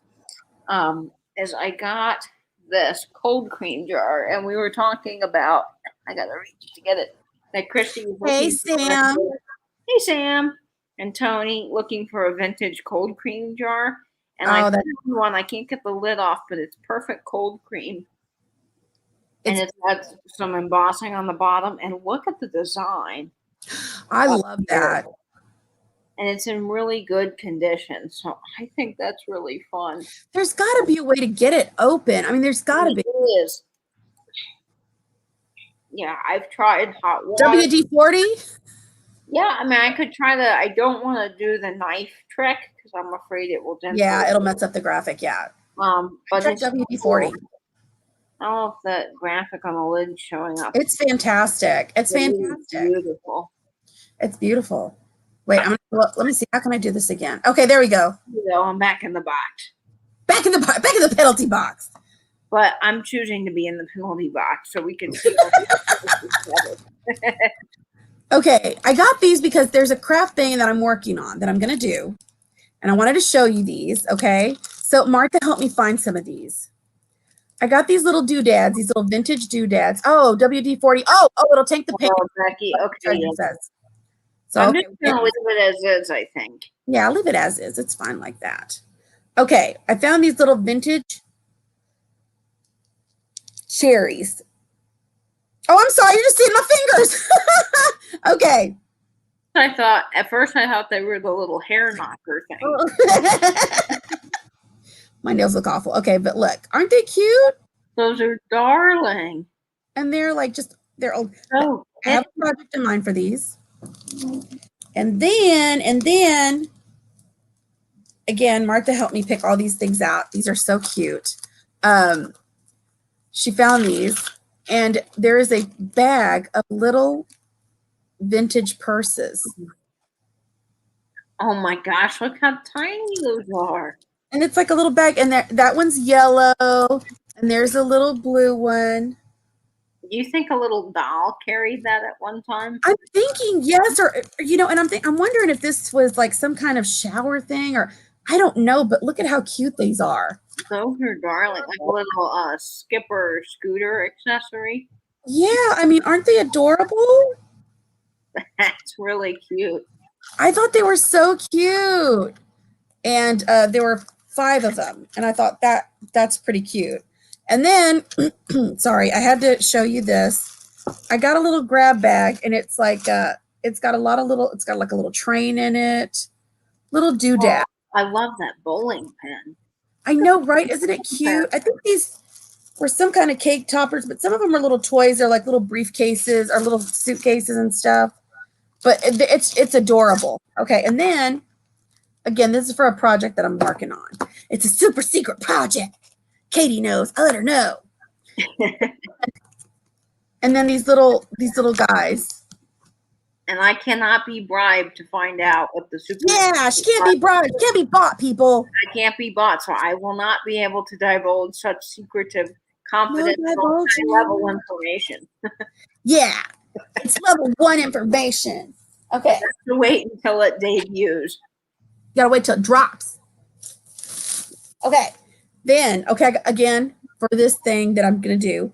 As I got this cold cream jar, and we were talking about, I gotta reach to get it. That Christy was Hey, Sam. Hey, Sam. And Tony looking for a vintage cold cream jar. And I found one, I can't get the lid off, but it's perfect cold cream. And it's got some embossing on the bottom. And look at the design. I love that. And it's in really good condition. So I think that's really fun. There's got to be a way to get it open. I mean, there's got to be. It is. Yeah, I've tried hot water. WD-40? Yeah, I mean, I could try I don't want to do the knife trick because I'm afraid it will. Yeah, it'll mess up the graphic. Yeah. But it's WD-40. I don't know if the graphic on the lid's showing up. It's fantastic. It's fantastic. Beautiful. It's beautiful. Wait, let me see. How can I do this again? Okay, there we go. I'm back in the box. Back in the penalty box. But I'm choosing to be in the penalty box so we can see. Okay, I got these because there's a craft thing that I'm working on that I'm going to do. And I wanted to show you these, okay? So Martha helped me find some of these. I got these little doodads, these little vintage doodads. Oh, WD-40. Oh, it'll take the paint. Oh, Becky, okay. So I'm just going to leave it as is, I think. Yeah, I'll leave it as is. It's fine like that. Okay, I found these little vintage cherries. Oh, I'm sorry. You're just seeing my fingers. Okay. At first I thought they were the little hair knocker thing. My nails look awful. Okay, but look, aren't they cute? Those are darling. And they're like they're old. Oh, I have a project in mind for these. And then again, Martha helped me pick all these things out. These are so cute. She found these, and there is a bag of little vintage purses. Oh my gosh, look how tiny those are. And it's like a little bag, and that one's yellow, and there's a little blue one. Do you think a little doll carried that at one time? I'm thinking yes, or and I'm wondering if this was like some kind of shower thing, or I don't know, but look at how cute these are. Those are darling, like a little skipper scooter accessory. Yeah, I mean, aren't they adorable? That's really cute. I thought they were so cute. And there were 5 of them. And I thought that's pretty cute. And then, sorry, I had to show you this. I got a little grab bag, and it's like, it's got like a little train in it. Little doodad. Oh, I love that bowling pin. I know, right? Isn't it cute? I think these were some kind of cake toppers, but some of them are little toys. They're like little briefcases or little suitcases and stuff. But it's adorable. Okay, and then, again, this is for a project that I'm working on. It's a super secret project. Katie knows. I let her know. And then these little guys. And I cannot be bribed to find out what the super. Yeah, she can't be bribed. She can't be bought, people. I can't be bought, so I will not be able to divulge such secretive, confidential, high-level information. Yeah, it's level 1 information. Okay. To wait until it debuts. You gotta wait till it drops. Okay. Then, okay, again, for this thing that I'm gonna do,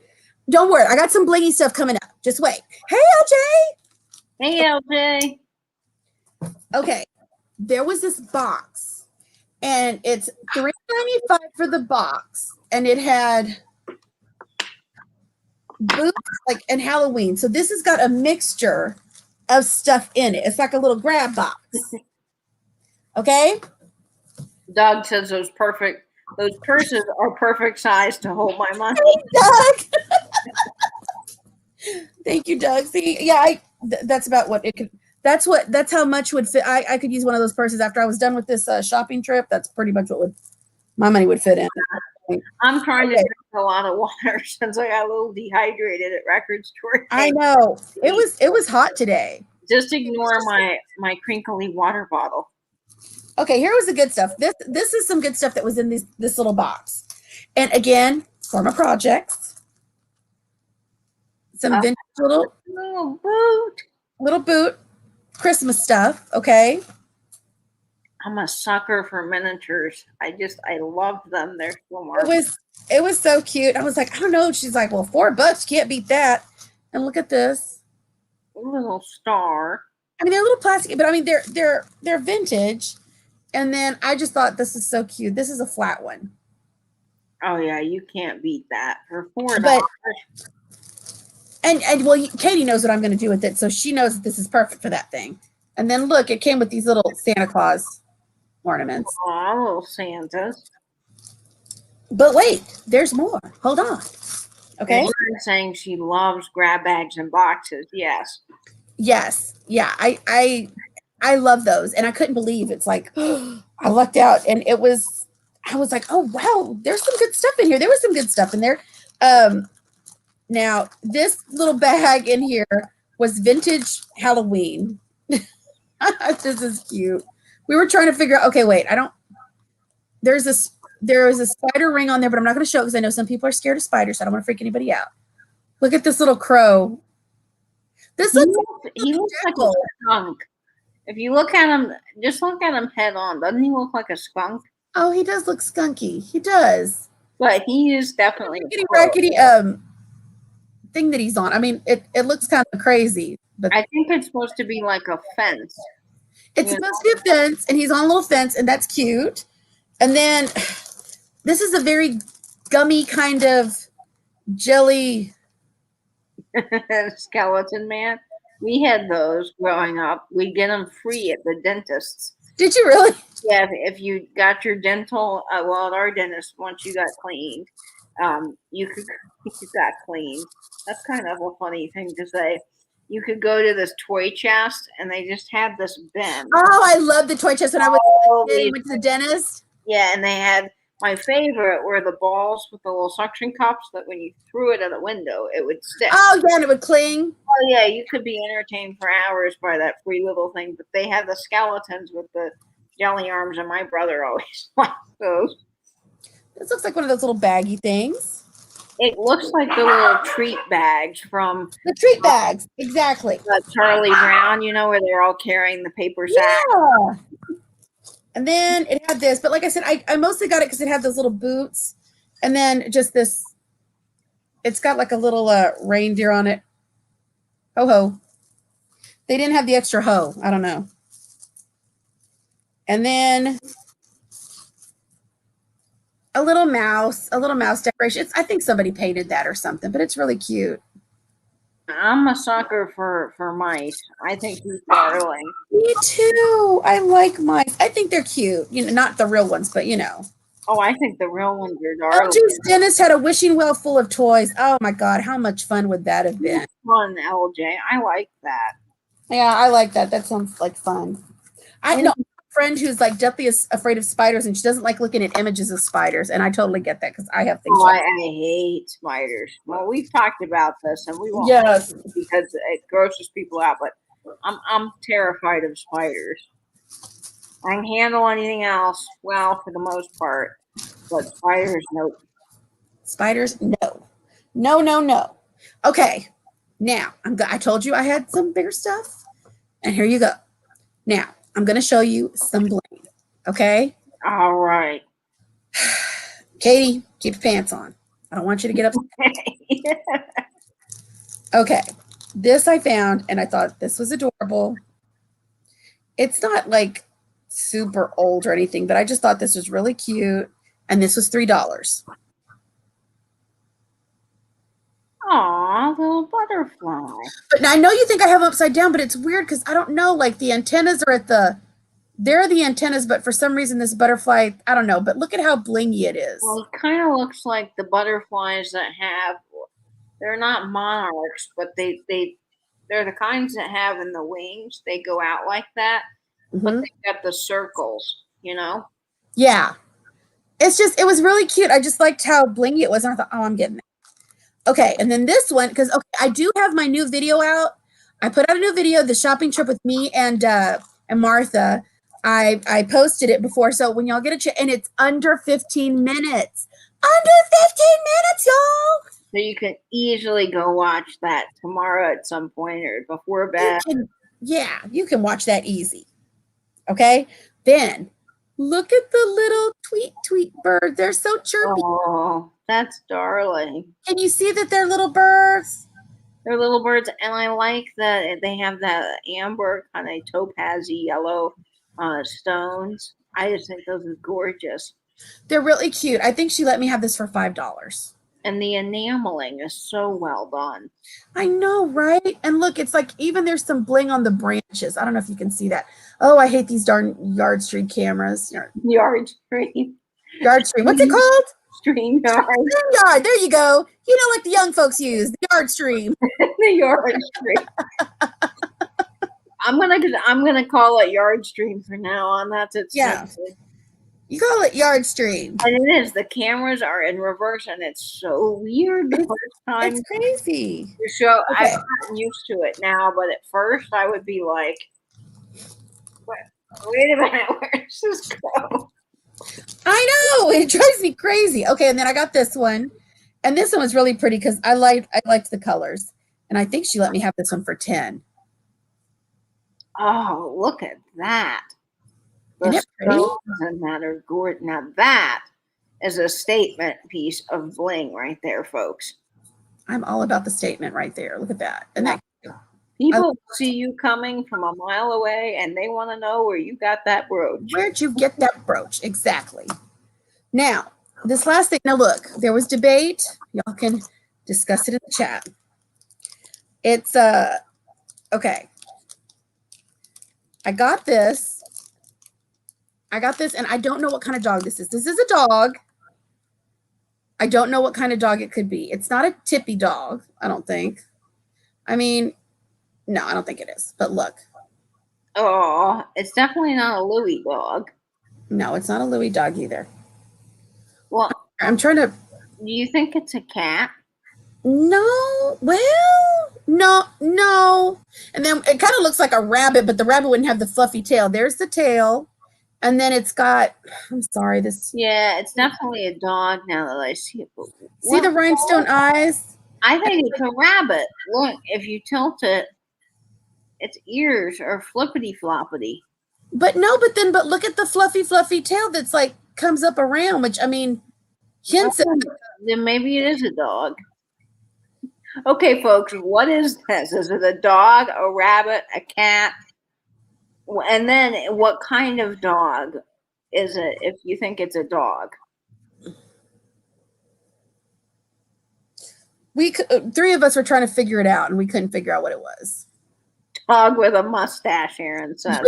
don't worry, I got some blingy stuff coming up. Just wait. Hey, LJ. Hey, LJ. Okay, there was this box, and it's $3.95 for the box, and it had boots like and Halloween. So this has got a mixture of stuff in it. It's like a little grab box. Okay. Doug says those purses are perfect size to hold my money. Doug. Thank you, Doug. See, yeah, that's about what it could. That's how much would fit. I could use one of those purses after I was done with this shopping trip. That's pretty much what my money would fit in. I'm trying to drink a lot of water since I got a little dehydrated at record store. I know it was hot today. Just ignore my crinkly water bottle. Okay, here was the good stuff. This is some good stuff that was in this little box. And again, for my projects, some vintage little boot, Christmas stuff. Okay. I'm a sucker for miniatures. I love them. They're so marvelous. It was so cute. I was like, I don't know. She's like, well, $4, can't beat that. And look at this. A little star. I mean, they're a little plastic, but I mean, they're vintage. And then I just thought this is so cute. This is a flat one. Oh yeah, you can't beat that for $4. But, and well, Katie knows what I'm going to do with it, so she knows that this is perfect for that thing. And then look, it came with these little Santa Claus ornaments. Oh, little Santas. But wait, there's more. Hold on. Okay. You're saying she loves grab bags and boxes. Yes. Yes. Yeah. I love those. And I couldn't believe it's like, I lucked out. And I was like, oh, wow, there's some good stuff in here. There was some good stuff in there. Now, this little bag in here was vintage Halloween. This is cute. We were trying to figure out, okay, wait, there is a spider ring on there, but I'm not going to show it because I know some people are scared of spiders, so I don't want to freak anybody out. Look at this little crow. He looks like a skunk. If you look at him, just look at him head on. Doesn't he look like a skunk? Oh, he does look skunky. He does. But he is definitely rackety thing that he's on. I mean, it looks kind of crazy. But I think it's supposed to be like a fence. It's supposed to be a fence, and he's on a little fence, and that's cute. And then this is a very gummy kind of jelly skeleton man. We had those growing up. We get them free at the dentist's. Did you really? Yeah, if you got your dental, at our dentist, once you got cleaned, you got cleaned. That's kind of a funny thing to say. You could go to this toy chest, and they just had this bin. Oh, I love the toy chest when I went to the dentist. Yeah, and they had, my favorite were the balls with the little suction cups that when you threw it at a window, it would stick. Oh, yeah, and it would cling. Oh, yeah, you could be entertained for hours by that free little thing. But they had the skeletons with the jelly arms, and my brother always liked those. This looks like one of those little baggy things. It looks like the little treat bags from... The treat bags, exactly. Charlie Brown, where they're all carrying the paper sack. Yeah. And then it had this, but like I said, I mostly got it because it had those little boots. And then just this, it's got like a little reindeer on it. Ho-ho. They didn't have the extra ho. I don't know. And then a little mouse decoration. I think somebody painted that or something, but it's really cute. I'm a sucker for mice. I think he's darling. Me too. I like mice. I think they're cute. Not the real ones, but Oh, I think the real ones are darling. LJ's dentist had a wishing well full of toys. Oh my God, how much fun would that have been? Fun, LJ. I like that. Yeah, I like that. That sounds like fun. I know. friend who's like deathly afraid of spiders, and she doesn't like looking at images of spiders. And I totally get that because I have things. Oh, like I hate spiders. Well, we've talked about this, and we won't Yes. because it grosses people out. But I'm terrified of spiders. I can handle anything else well for the most part, but spiders, nope. Spiders, no, no, no, no. Okay, now I told you I had some bigger stuff, and here you go. Now I'm going to show you some bling. Okay, All right. Katie, keep your pants on. I don't want you to get upset. Okay, this I found, and I thought this was adorable. It's not like super old or anything, but I just thought this was really cute, and this was $3. Aw, little butterfly. But now I know you think I have them upside down, but it's weird because I don't know. Like the antennas are they're the antennas, but for some reason this butterfly, I don't know. But look at how blingy it is. Well, it kind of looks like the butterflies that they're not monarchs, but they're the kinds that have in the wings, they go out like that, but they got the circles, Yeah. It was really cute. I just liked how blingy it was. And I thought, oh, I'm getting it. Okay, and then this one, because I do have my new video out. I put out a new video, the shopping trip with me and Martha. I posted it before, so when y'all get a chance, and it's under 15 minutes. Under 15 minutes, y'all. So you can easily go watch that tomorrow at some point or before bed. You can watch that easy. Okay, then look at the little tweet bird. They're so chirpy. Oh, that's darling. Can you see that they're little birds? They're little birds, and I like that they have that amber kind of topazy yellow stones. I just think those are gorgeous. They're really cute. I think she let me have this for $5. And the enameling is so well done. I know, right? And look, it's like even there's some bling on the branches. I don't know if you can see that. Oh, I hate these darn Yard Stream cameras. Yard Stream. Yard Stream. What's it called? Stream Yard. Yard. There you go. You know, like the young folks use the Yard Stream. The Yard Stream. I'm gonna call it Yard Stream for now on. That's it. Yeah. You call it Yard Stream. And it is. The cameras are in reverse, and it's so weird the first time. It's crazy. To show, okay. I've gotten used to it now, but at first I would be like, wait a minute, where does this go? I know. It drives me crazy. Okay, and then I got this one. And this one was really pretty because I liked the colors. And I think she let me have this one for $10. Oh, look at that. Isn't it pretty? Doesn't matter, Gordon. Now that is a statement piece of bling right there, folks. I'm all about the statement right there. Look at that. And that people see you coming from a mile away and they want to know where you got that brooch. Where'd you get that brooch? Exactly. Now, this last thing. Now, look, there was debate. Y'all can discuss it in the chat. It's okay. I got this, and I don't know what kind of dog this is. This is a dog. I don't know what kind of dog it could be. It's not a tippy dog, I don't think. I mean, no, I don't think it is. But look. Oh, it's definitely not a Louis dog. No, it's not a Louis dog either. Well, I'm trying to. Do you think it's a cat? No. Well, no. And then it kind of looks like a rabbit, but the rabbit wouldn't have the fluffy tail. There's the tail. And then it's got, I'm sorry, this. Yeah, it's definitely a dog now that I see it. See the rhinestone eyes? I think it's a rabbit. Look, if you tilt it, its ears are flippity floppity. But look at the fluffy tail that's like comes up around, which I mean, hints at. Then maybe it is a dog. Okay, folks, what is this? Is it a dog, a rabbit, a cat? And then what kind of dog is it if you think it's a dog? Three of us were trying to figure it out, and we couldn't figure out what it was. Dog with a mustache, Aaron says.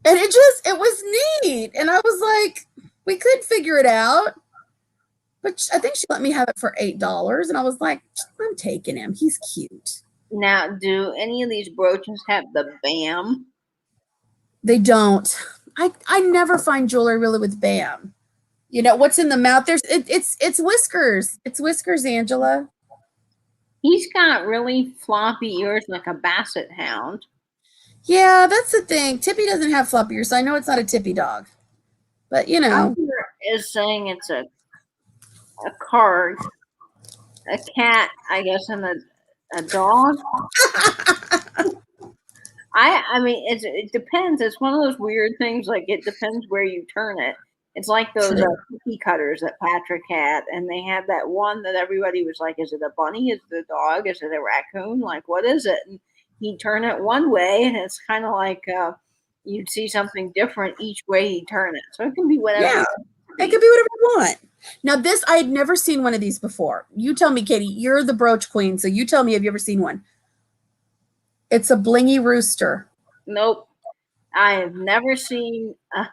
And it was neat. And I was like, we could figure it out. But I think she let me have it for $8. And I was like, I'm taking him. He's cute. Now, do any of these brooches have the BAM? They don't. I never find jewelry really with BAM. You know what's in the mouth? It's whiskers. It's whiskers, Angela. He's got really floppy ears like a basset hound. Yeah, that's the thing. Tippy doesn't have floppy ears, so I know it's not a Tippy dog. But you know, Is saying it's a card, a cat, I guess, and a dog. I mean, it depends. It's one of those weird things. Like it depends where you turn it. It's like those cookie cutters that Patrick had, and they had that one that everybody was like, "Is it a bunny? Is it a dog? Is it a raccoon? Like, what is it?" And he'd turn it one way, and it's kind of like you'd see something different each way he turn it. So it can be whatever. Yeah, it could be whatever you want. Now, this I had never seen one of these before. You tell me, Katie. You're the brooch queen, so you tell me. Have you ever seen one? It's a blingy rooster. Nope, I have never seen a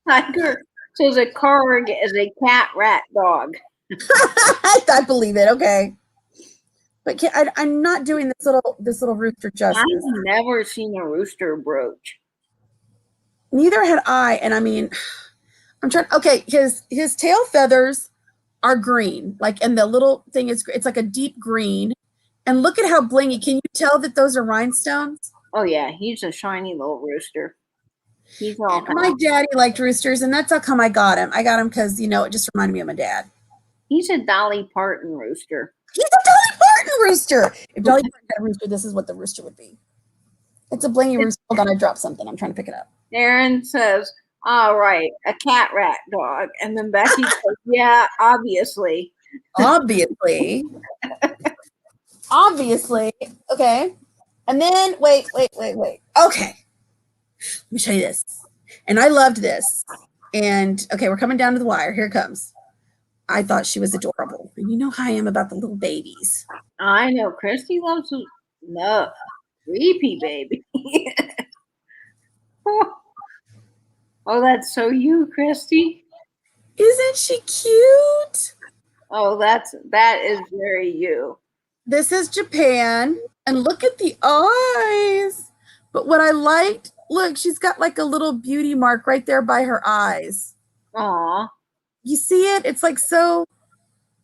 tiger. So the card is a cat, rat, dog. I believe it. Okay, but I'm not doing this little rooster justice. I've never seen a rooster brooch. Neither had I, and I mean, I'm trying. Okay, his tail feathers are green, like, and the little thing is it's like a deep green. And look at how blingy. Can you tell that those are rhinestones? Oh yeah, he's a shiny little rooster. He's all My daddy liked roosters, and that's how come I got him. I got him because, you know, it just reminded me of my dad. He's a Dolly Parton rooster. He's a Dolly Parton rooster. If Dolly Parton had a rooster, this is what the rooster would be. It's a blingy rooster. Hold on, I dropped something. I'm trying to pick it up. Aaron says, all right, a cat, rat, dog. And then Becky says, yeah, obviously. Obviously. Obviously. Okay. And then, wait. Okay. Let me show you this. And I loved this. And, okay, we're coming down to the wire. Here it comes. I thought she was adorable. And you know how I am about the little babies. I know. Christy loves no creepy baby. Oh, that's so you, Christy. Isn't she cute? Oh, that is very you. This is Japan. And look at the eyes. But what I liked, look, she's got like a little beauty mark right there by her eyes. Aw. You see it? It's like so.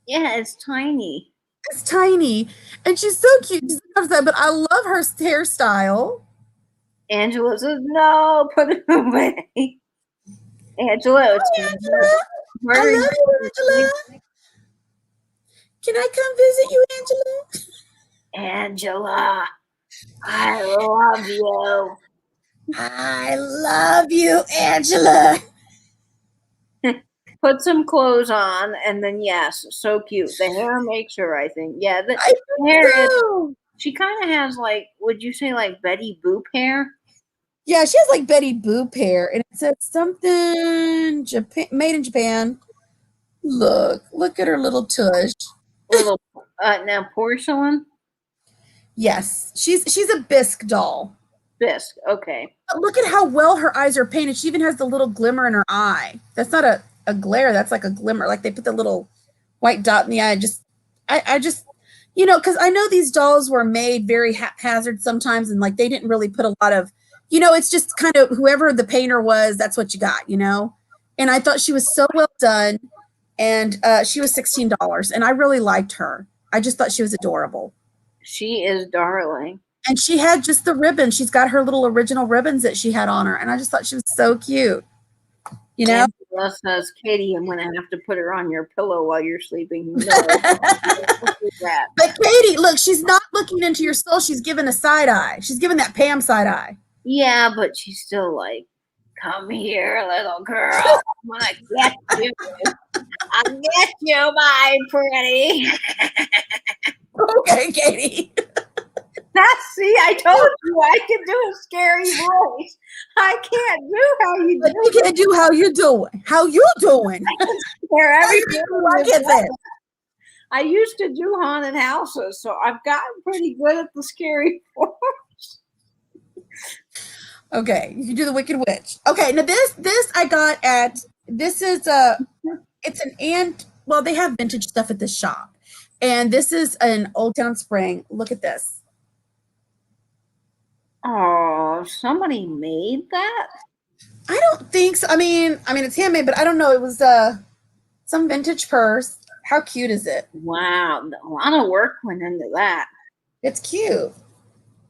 Yeah, it's tiny. It's tiny. And she's so cute. But I love her hairstyle. Angela says, no, put it away. Angela. Oh, Angela. I love you, Angela. Can I come visit you, Angela? Angela, I love you. I love you, Angela. Put some clothes on, and then yes, so cute. The hair makes her, I think. Yeah, the hair is. She kind of has like, would you say like Betty Boop hair? Yeah, she has like Betty Boop hair, and it says something Japan, made in Japan. Look at her little tush. Little now porcelain. Yes, she's a bisque doll. Bisque, okay. But look at how well her eyes are painted. She even has the little glimmer in her eye. That's not a glare. That's like a glimmer. Like they put the little white dot in the eye. I just, you know, because I know these dolls were made very haphazard sometimes, and like they didn't really put a lot of, you know, it's just kind of whoever the painter was, that's what you got, you know. And I thought she was so well done, and she was $16, and I really liked her. I just thought she was adorable. She is darling. And she had just the ribbon. She's got her little original ribbons that she had on her. And I just thought she was so cute. You know? Angela says, Katie, I'm going to have to put her on your pillow while you're sleeping. No. But Katie, look, she's not looking into your soul. She's giving a side eye. She's giving that Pam side eye. Yeah, but she's still like, come here, little girl. I'm going to get you. I'll get you, my pretty. Okay, Katie. See, I told you I can do a scary voice. I can't do how you do. You can't do how you doing. How you doing? I used to do haunted houses, so I've gotten pretty good at the scary voice. Okay, you can do the Wicked Witch. Okay, now this I got at it's an ant. Well, they have vintage stuff at this shop, and this is an Old Town Spring. Look at this. Oh, somebody made that? I don't think so. I mean it's handmade, but I don't know. It was some vintage purse. How cute is it? Wow, a lot of work went into that. It's cute.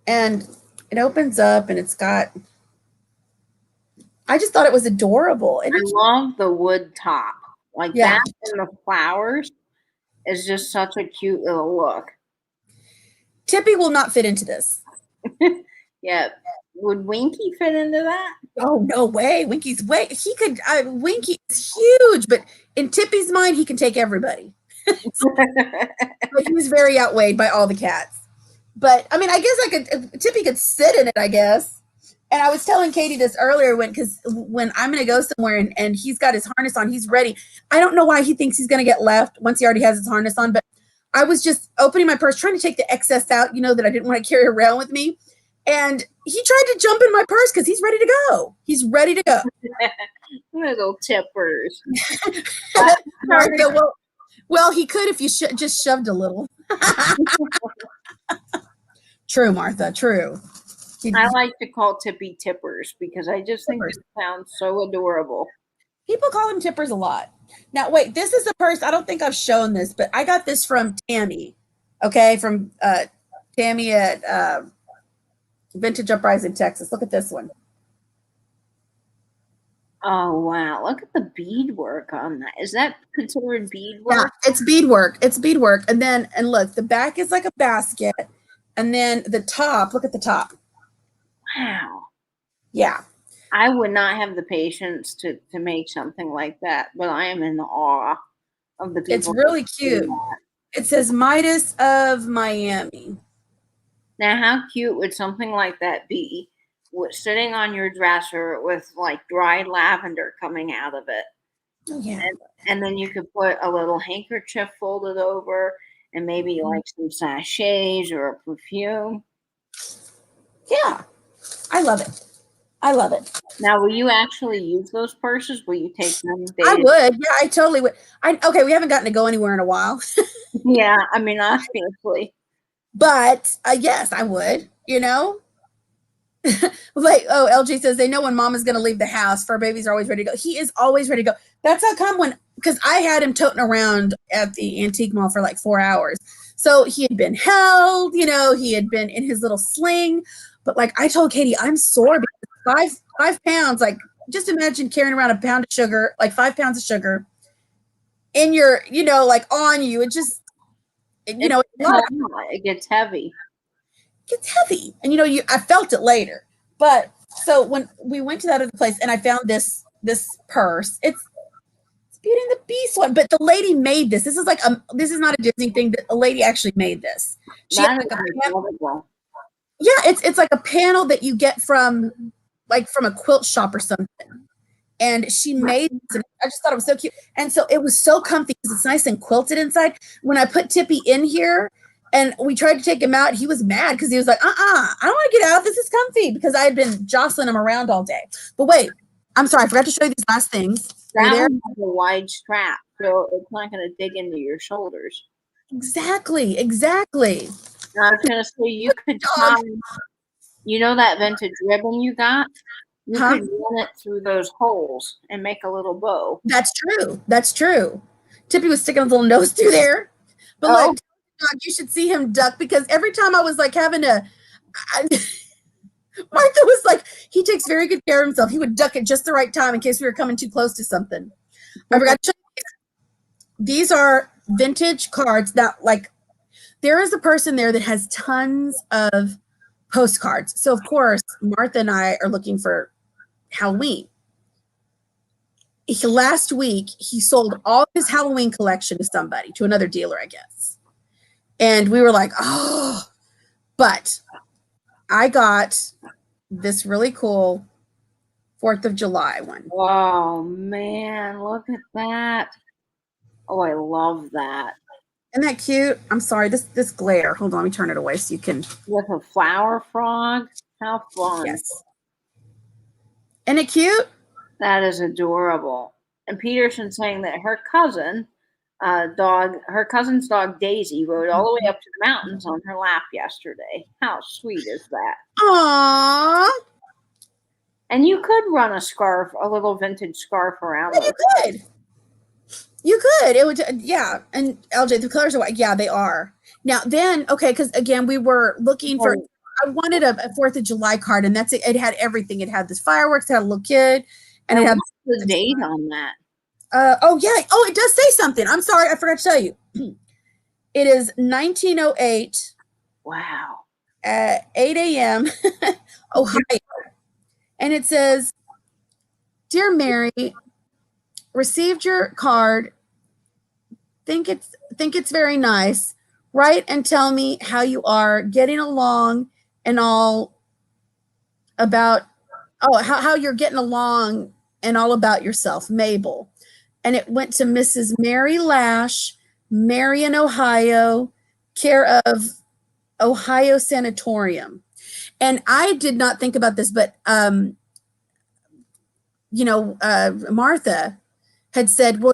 And it opens up and it's got I just thought it was adorable. And I it's love the wood top. Like yeah. that and the flowers is just such a cute little look. Tippy will not fit into this. Yeah. Would Winky fit into that? Oh no way. Winky's way he could Winky is huge, but in Tippy's mind, he can take everybody. But he's very outweighed by all the cats. But I mean, I guess I could Tippy could sit in it, I guess. And I was telling Katie this earlier when I'm gonna go somewhere and he's got his harness on, he's ready. I don't know why he thinks he's gonna get left once he already has his harness on, but I was just opening my purse, trying to take the excess out, that I didn't want to carry around with me. And he tried to jump in my purse because he's ready to go. He's ready to go. Little tippers. Well, he could if you just shoved a little. True, Martha. True. I like to call Tippy tippers because I just think it sounds so adorable. People call him tippers a lot. Now, wait, this is a purse. I don't think I've shown this, but I got this from Tammy. Okay, from Tammy at Vintage Uprising, Texas. Look at this one. Oh wow! Look at the beadwork on that. Is that considered beadwork? Yeah, it's beadwork. It's beadwork. And look, the back is like a basket, and then the top. Look at the top. Wow. Yeah. I would not have the patience to make something like that, but I am in awe of the people. It's really cute. It says Midas of Miami. Now, how cute would something like that be? Sitting on your dresser with like dried lavender coming out of it. Oh, yeah. And then you could put a little handkerchief folded over and maybe like some sachets or a perfume. Yeah. I love it. I love it. Now, will you actually use those purses? Will you take them? I would. Yeah, I totally would. Okay, we haven't gotten to go anywhere in a while. Yeah, I mean, obviously. But yes, I would, Like, LG says they know when mom is going to leave the house. Fur babies are always ready to go. He is always ready to go. That's how come because I had him toting around at the antique mall for like 4 hours. So he had been held, he had been in his little sling. But like I told Katie, I'm sore because 5 pounds, like just imagine carrying around a pound of sugar, like 5 pounds of sugar in your, like on you. It just, it gets heavy. Gets heavy. And I felt it later. But so when we went to that other place and I found this purse, it's Beauty and the Beast one, but the lady made this. This is like this is not a Disney thing. A lady actually made this. She had like it's like a panel that you get from a quilt shop or something. And she made this, and I just thought it was so cute. And so it was so comfy because it's nice and quilted inside. When I put Tippy in here and we tried to take him out, he was mad because he was like, I don't want to get out. This is comfy because I had been jostling him around all day. But wait, I'm sorry. I forgot to show you these last things. That one has a wide strap, so it's not going to dig into your shoulders. Exactly. I was going to say, you could tie, that vintage ribbon you got? You could run it through those holes and make a little bow. That's true. Tippy was sticking a little nose through there. But look, you should see him duck because every time I was like having to, Martha was like, he takes very good care of himself. He would duck at just the right time in case we were coming too close to something. I forgot to show you. These are vintage cards that there is a person there that has tons of postcards. So of course, Martha and I are looking for Halloween. Last week, he sold all his Halloween collection to somebody, to another dealer, I guess. And we were like, oh, but I got this really cool 4th of July one. Oh, man, look at that. Oh, I love that. Isn't that cute? I'm sorry, this glare. Hold on, let me turn it away so you can. With a flower frog? How fun. Yes. Isn't it cute? That is adorable. And Peterson saying that her cousin dog, her cousin's dog Daisy, rode all the way up to the mountains on her lap yesterday. How sweet is that? Aww. And you could run a scarf, a little vintage scarf around Yeah, those. you could. You could. It would, yeah. And LJ, the colors are white. Yeah, they are. Now, then, okay, because again, we were looking for, I wanted a 4th of July card, and that's it. It had everything. It had this fireworks, it had a little kid, and it had the date on that. Oh, yeah. Oh, it does say something. I'm sorry. I forgot to tell you. It is 1908. Wow. At 8 a.m. Ohio. And it says, "Dear Mary, received your card. Think it's very nice. Write and tell me how you are getting along and all about how you're getting along and all about yourself, Mabel." And it went to Mrs. Mary Lash, Marion, Ohio, care of Ohio Sanatorium. And I did not think about this, but Martha had said, well,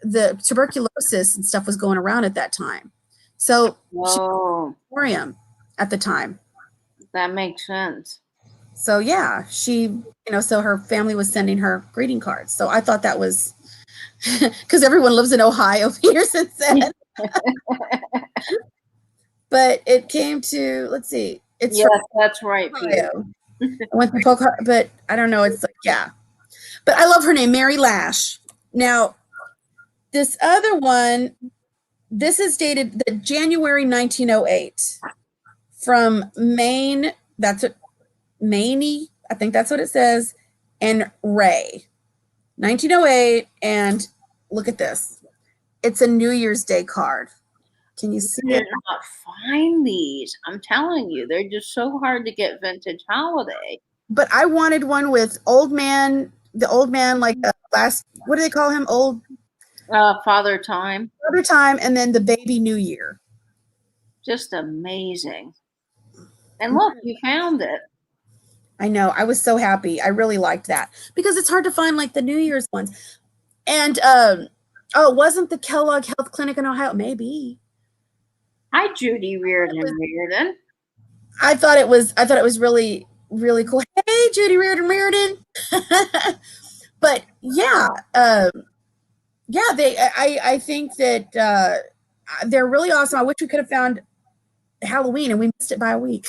the tuberculosis and stuff was going around at that time. So sanatorium at the time. That makes sense. So yeah, she, so her family was sending her greeting cards. So I thought that was because everyone lives in Ohio, Peterson said. But it came to, let's see. It's that's right, Peter. I went to poke her, but I don't know. It's like, yeah. But I love her name, Mary Lash. Now, this other one, this is dated the January 1908 from Maine. That's what Maney, I think that's what it says, and Ray. 1908, and look at this. It's a New Year's Day card. Can you see it? Not find these. I'm telling you, they're just so hard to get vintage holiday. But I wanted one with the old man, like what do they call him? Old Father Time. Father Time, and then the baby New Year. Just amazing. And look, you found it. I know. I was so happy. I really liked that because it's hard to find like the New Year's ones. And wasn't the Kellogg Health Clinic in Ohio? Maybe. Hi, Judy Reardon. I thought it was really, really cool. Hey, Judy Reardon. But yeah, I think that they're really awesome. I wish we could have found Halloween and we missed it by a week.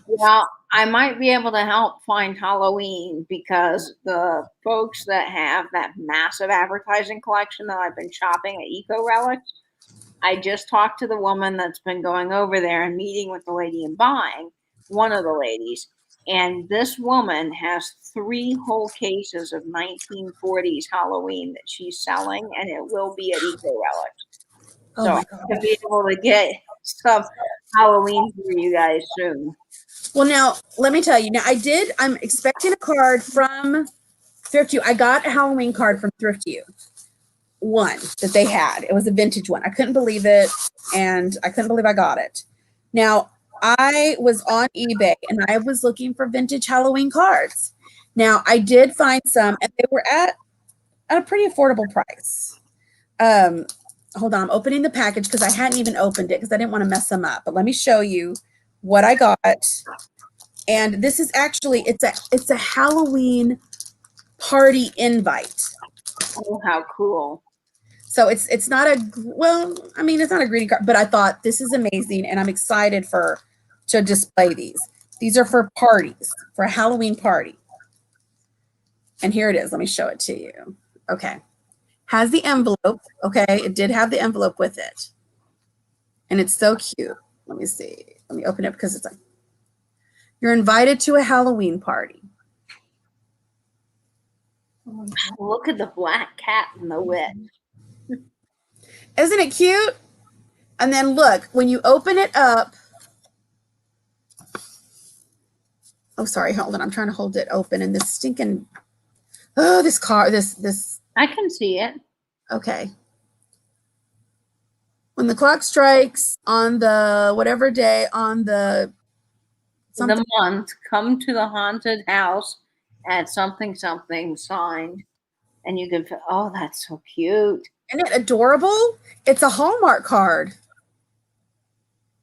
Well, I might be able to help find Halloween because the folks that have that massive advertising collection that I've been shopping at Eco Relics, I just talked to the woman that's been going over there and meeting with the lady and buying, one of the ladies. And this woman has 3 whole cases of 1940s Halloween that she's selling, and it will be at Eco Relics. Oh so to be able to get some Halloween for you guys soon. Well, now let me tell you. Now I'm expecting a card from Thrift You. I got a Halloween card from Thrift You. One that they had. It was a vintage one. I couldn't believe it, and I couldn't believe I got it. Now, I was on eBay and I was looking for vintage Halloween cards. Now, I did find some, and they were at a pretty affordable price. Hold on, I'm opening the package because I hadn't even opened it because I didn't want to mess them up. But let me show you what I got. And this is actually it's a Halloween party invite. Oh, how cool. So it's not it's not a greeting card, but I thought this is amazing and I'm excited to display these. These are for parties, for a Halloween party. And here it is. Let me show it to you. Okay. Has the envelope. Okay. It did have the envelope with it. And it's so cute. Let me see. Let me open it because it's like, you're invited to a Halloween party. Look at the black cat in the wit. Isn't it cute? And then look, when you open it up. Oh, sorry. Hold on. I'm trying to hold it open. And this stinking. Oh, this car. This. I can see it. Okay. When the clock strikes on the whatever day on the month, come to the haunted house at something signed, and you can. Oh, that's so cute. Isn't it adorable? It's a Hallmark card.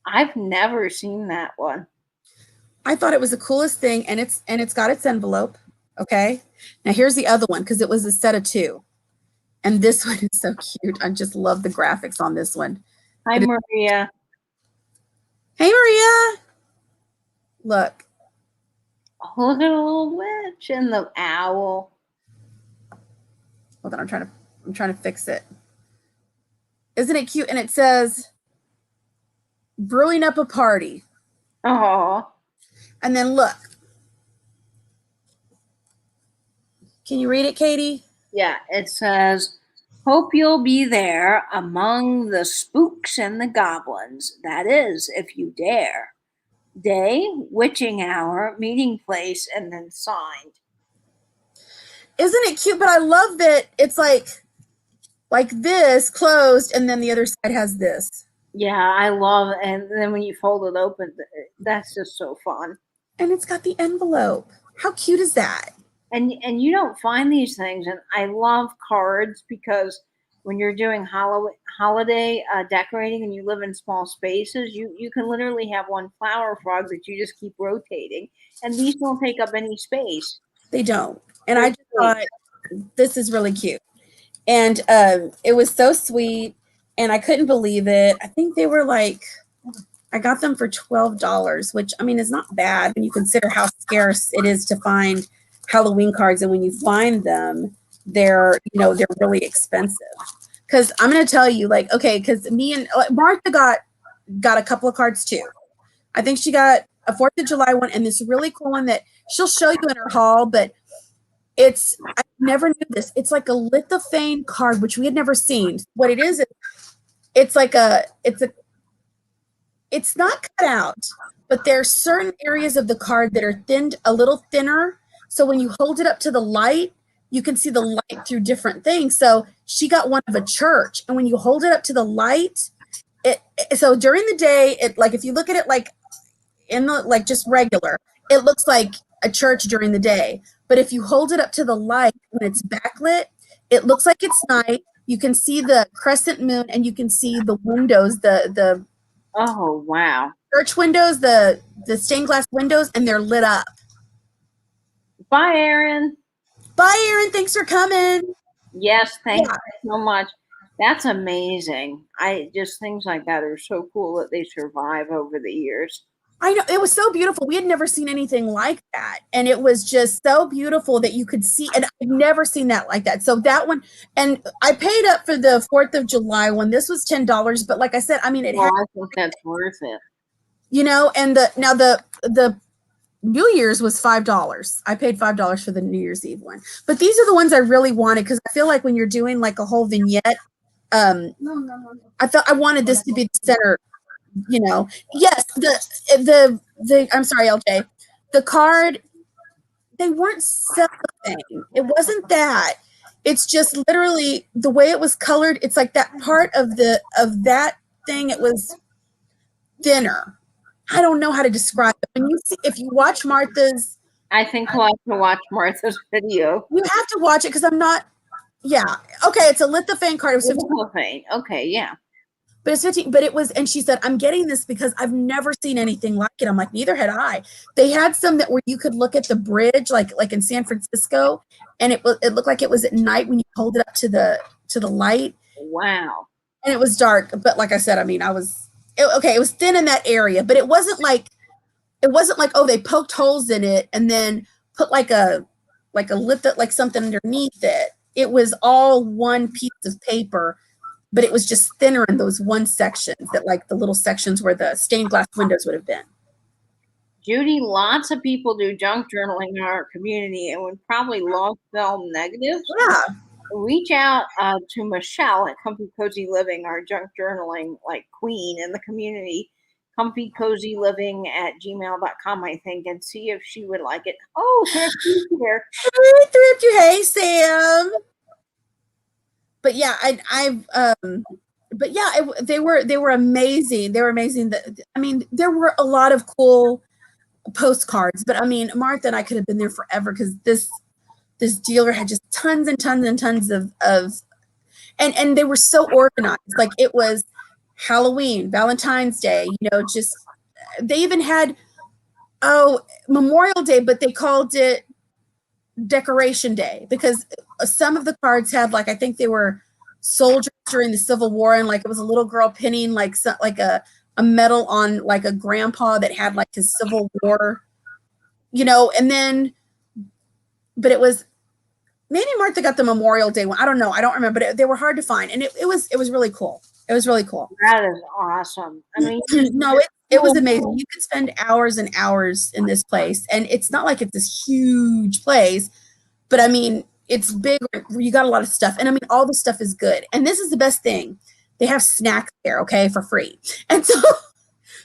I've never seen that one. I thought it was the coolest thing, and it's got its envelope. Okay. Now here's the other one because it was a set of 2. And this one is so cute. I just love the graphics on this one. Hi, Maria. Hey, Maria. Look. Oh, look at the little witch and the owl. Hold on, I'm trying to fix it. Isn't it cute? And it says, brewing up a party. Oh. And then look. Can you read it, Katie? Yeah, it says, hope you'll be there among the spooks and the goblins. That is, if you dare. Day, witching hour, meeting place, and then signed. Isn't it cute? But I love that it's like this closed, and then the other side has this. Yeah, I love it. And then when you fold it open, that's just so fun. And it's got the envelope. How cute is that? And you don't find these things. And I love cards because when you're doing holiday decorating and you live in small spaces, you can literally have one flower frog that you just keep rotating. And these don't take up any space. They don't. And I just thought this is really cute. And it was so sweet. And I couldn't believe it. I think they were like, I got them for $12, which I mean is not bad when you consider how scarce it is to find Halloween cards. And when you find them, they're really expensive. Because I'm going to tell you, like, okay, because me and Martha got a couple of cards too. I think she got a 4th of July one and this really cool one that she'll show you in her haul, but I never knew this. It's like a lithophane card, which we had never seen. What it is, it's not cut out, but there are certain areas of the card that are thinned a little thinner. So when you hold it up to the light, you can see the light through different things. So she got one of a church, and when you hold it up to the light, so during the day, like if you look at it like in the like just regular, it looks like a church during the day. But if you hold it up to the light when it's backlit, it looks like it's night. You can see the crescent moon, and you can see the windows, the oh wow, church windows, the stained glass windows, and they're lit up. Bye, Erin. Bye, Erin. Thanks for coming. Yes, thank you so much. That's amazing. Things like that are so cool that they survive over the years. I know, it was so beautiful. We had never seen anything like that. And it was just so beautiful that you could see, and I've never seen that like that. So that one, and I paid up for the 4th of July one. This was $10, but like I said, I mean, I think that's worth it. And the New Year's was $5. I paid $5 for the New Year's Eve one. But these are the ones I really wanted because I feel like when you're doing like a whole vignette, I wanted this to be the center. Yes, the I'm sorry, LJ. The card, they weren't selling. It wasn't that. It's just literally the way it was colored. It's like that part of that thing. It was thinner. I don't know how to describe it. When if you watch Martha's, I think we'll have to watch Martha's video. You have to watch it because I'm not. Yeah. Okay. It's a lithophane card. It was lithophane. Okay. Yeah. But it's 15, but it was, and she said, I'm getting this because I've never seen anything like it. I'm like, neither had I. They had some that where you could look at the bridge, like in San Francisco, and it looked like it was at night when you hold it up to the light. Wow. And it was dark. But like I said, I mean, it was thin in that area, but it wasn't like, oh, they poked holes in it and then put like a litho, like something underneath it. It was all one piece of paper, but it was just thinner in those one sections that like the little sections where the stained glass windows would have been. Judy, lots of people do junk journaling in our community and would probably love film negatives. Yeah. Reach out to Michelle at Comfy Cozy Living, our junk journaling like queen in the community, comfycozyliving@gmail.com, I think, and see if she would like it. Oh, Thrifty's here. Hey, Sam. But yeah, they were amazing. They were amazing. I mean, there were a lot of cool postcards, but I mean, Martha and I could have been there forever because this dealer had just tons and tons and tons of, and they were so organized. Like it was Halloween, Valentine's Day, just they even had Memorial Day, but they called it Decoration Day because some of the cards had like I think they were soldiers during the Civil War, and like it was a little girl pinning like a medal on like a grandpa that had like his Civil War, and then but it was maybe Martha got the Memorial Day one. I don't know. I don't remember, but they were hard to find, and it was really cool. It was really cool. That is awesome. I mean, no, it was amazing. You could spend hours and hours in this place, and it's not like it's this huge place, but I mean, it's big. You got a lot of stuff, and I mean, all the stuff is good. And this is the best thing: they have snacks there, okay, for free. And so,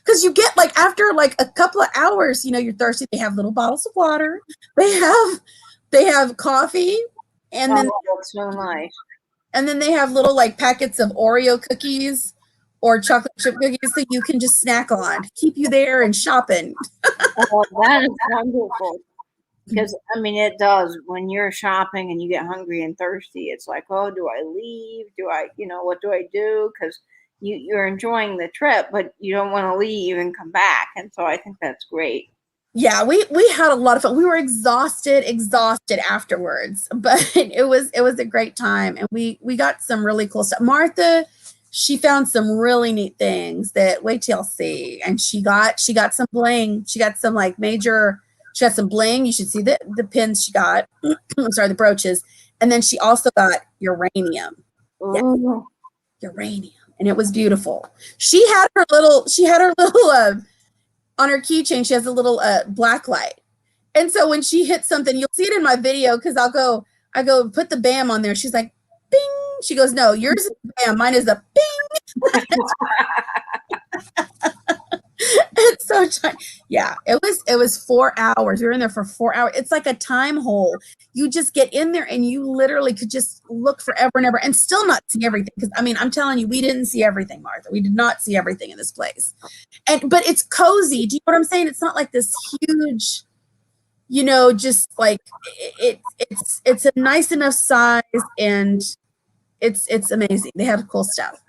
because you get like after like a couple of hours, you're thirsty. They have little bottles of water. They have coffee, and then that's so nice. And then they have little like packets of Oreo cookies or chocolate chip cookies that you can just snack on, keep you there and shopping. Oh, that is wonderful. Because I mean, it does when you're shopping and you get hungry and thirsty. It's like, oh, do I leave? Do I, what do I do? Because you're enjoying the trip, but you don't want to leave and come back. And so I think that's great. Yeah, we had a lot of fun. We were exhausted afterwards, but it was a great time, and we got some really cool stuff. Martha, she found some really neat things that wait till y'all see, and she got some bling. She got some like major. She got some bling. You should see the pins she got. I'm sorry, the brooches, and then she also got uranium. Yeah, uranium, and it was beautiful. She had her little. On her keychain, she has a little black light. And so when she hits something, you'll see it in my video because I go put the bam on there. She's like, bing. She goes, no, yours is a bam. Mine is a bing. It's so yeah, it was 4 hours. We were in there for 4 hours. It's like a time hole. You just get in there and you literally could just look forever and ever and still not see everything. Because I mean, I'm telling you, we didn't see everything, Martha. We did not see everything in this place. But it's cozy. Do you know what I'm saying? It's not like this huge, just like it's a nice enough size, and it's amazing. They have cool stuff.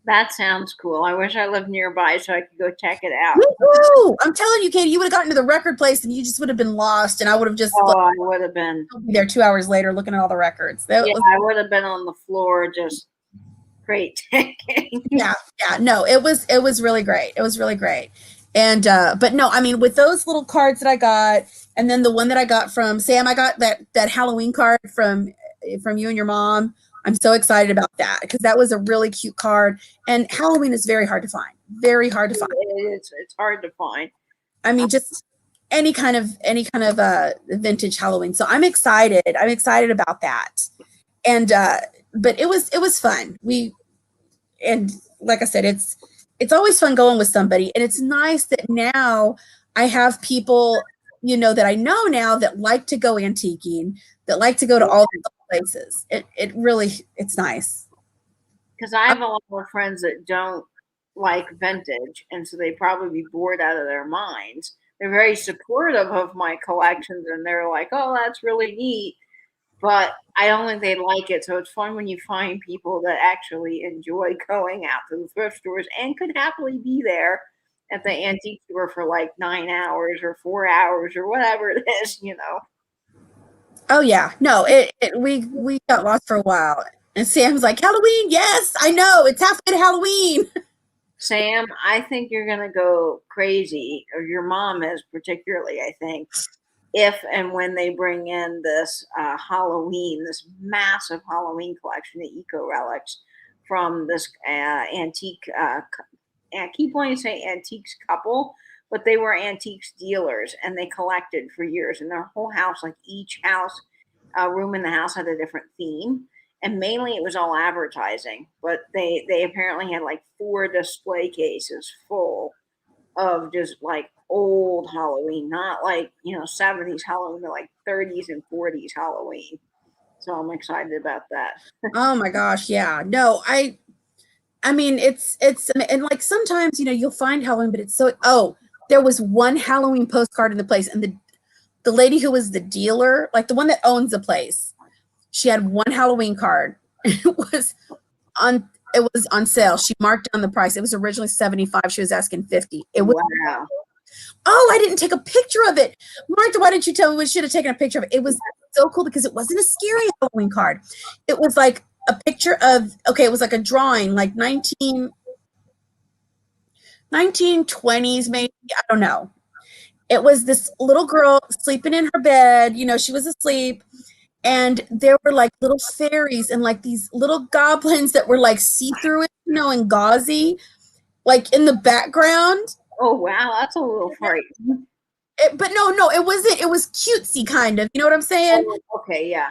That sounds cool. I wish I lived nearby so I could go check it out. Woo-hoo! I'm telling you, Katie, you would have gotten to the record place and you just would have been lost, and I would have just I would have been there 2 hours later looking at all the records. I would have been on the floor just great. yeah. No, it was really great. It was really great. And but no, I mean, with those little cards that I got, and then the one that I got from Sam, I got that Halloween card from you and your mom. I'm so excited about that because that was a really cute card. And Halloween is very hard to find. Very hard to find. It's hard to find. I mean, just any kind of vintage Halloween. So I'm excited. I'm excited about that. And but it was fun. And like I said, it's always fun going with somebody. And it's nice that now I have people, that I know now that like to go antiquing, that like to go to all these places. It's nice. Because I have a lot of friends that don't like vintage, and so they probably be bored out of their minds. They're very supportive of my collections, and they're like, "Oh, that's really neat," but I don't think they like it. So it's fun when you find people that actually enjoy going out to the thrift stores and could happily be there at the antique store for like 9 hours or 4 hours or whatever it is, Oh yeah, no, we got lost for a while, and Sam's like, Halloween, yes, I know, it's halfway to Halloween. Sam, I think you're gonna go crazy, or your mom is particularly. I think if and when they bring in this Halloween, this massive Halloween collection, the Eco Relics from this antique. I keep wanting to say antiques couple, but they were antiques dealers, and they collected for years. And their whole house, like each house, room in the house had a different theme, and mainly it was all advertising. But they apparently had like 4 display cases full of just like old Halloween, not like 70s Halloween, but like 30s and 40s Halloween. So I'm excited about that. Oh my gosh, yeah. No, I mean, it's and like sometimes you'll find Halloween, but it's so there was one Halloween postcard in the place, and the lady who was the dealer, like the one that owns the place, she had one Halloween card. It was on it was on sale. She marked down the price. It was originally 75. She was asking 50. It was Wow. Oh, I didn't take a picture of it. Martha, why didn't you tell me we should have taken a picture of it? It was so cool because it wasn't a scary Halloween card. It was like a picture of, okay, it was like a drawing, like 1920s, maybe. I don't know. It was this little girl sleeping in her bed. You know, she was asleep. And there were like little fairies and like these little goblins that were like see-through, you know, and gauzy, like in the background. Oh, wow. That's a little frightening. But no, it wasn't. It was cutesy, kind of. You know what I'm saying? Oh, okay, yeah.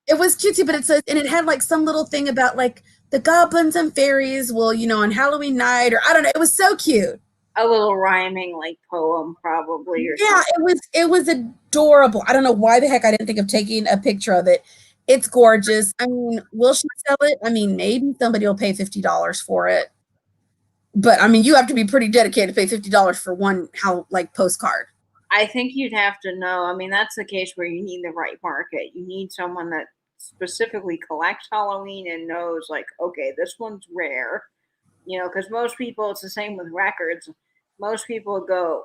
It was cutesy, but it says, and it had like some little thing about like the goblins and fairies will, you know, on Halloween night, or I don't know. It was so cute. A little rhyming like poem, probably, or Yeah, it was adorable. I don't know why the heck I didn't think of taking a picture of it. It's gorgeous. I mean, will she sell it? I mean, maybe somebody will pay $50 for it. But I mean, you have to be pretty dedicated to pay $50 for one postcard. I think you'd have to know. I mean, that's the case where you need the right market. You need someone that specifically collects Halloween and knows, like, okay, this one's rare. You know, because most people, it's the same with records. Most people go,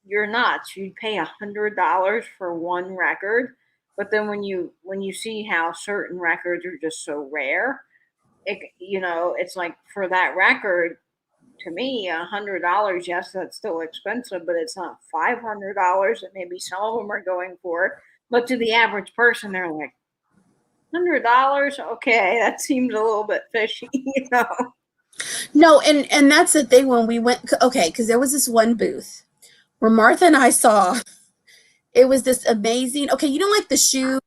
"You're nuts! You'd pay $100 for one record." But then when you see how certain records are just so rare, it's like for that record, to me, $100, yes, that's still expensive, but it's not $500 that maybe some of them are going for. But to the average person, they're like, $100, okay, that seems a little bit fishy, you know. No, and that's the thing when we went. Okay, because there was this one booth where Martha and I saw. It was this amazing. Okay, you know, like the shoe.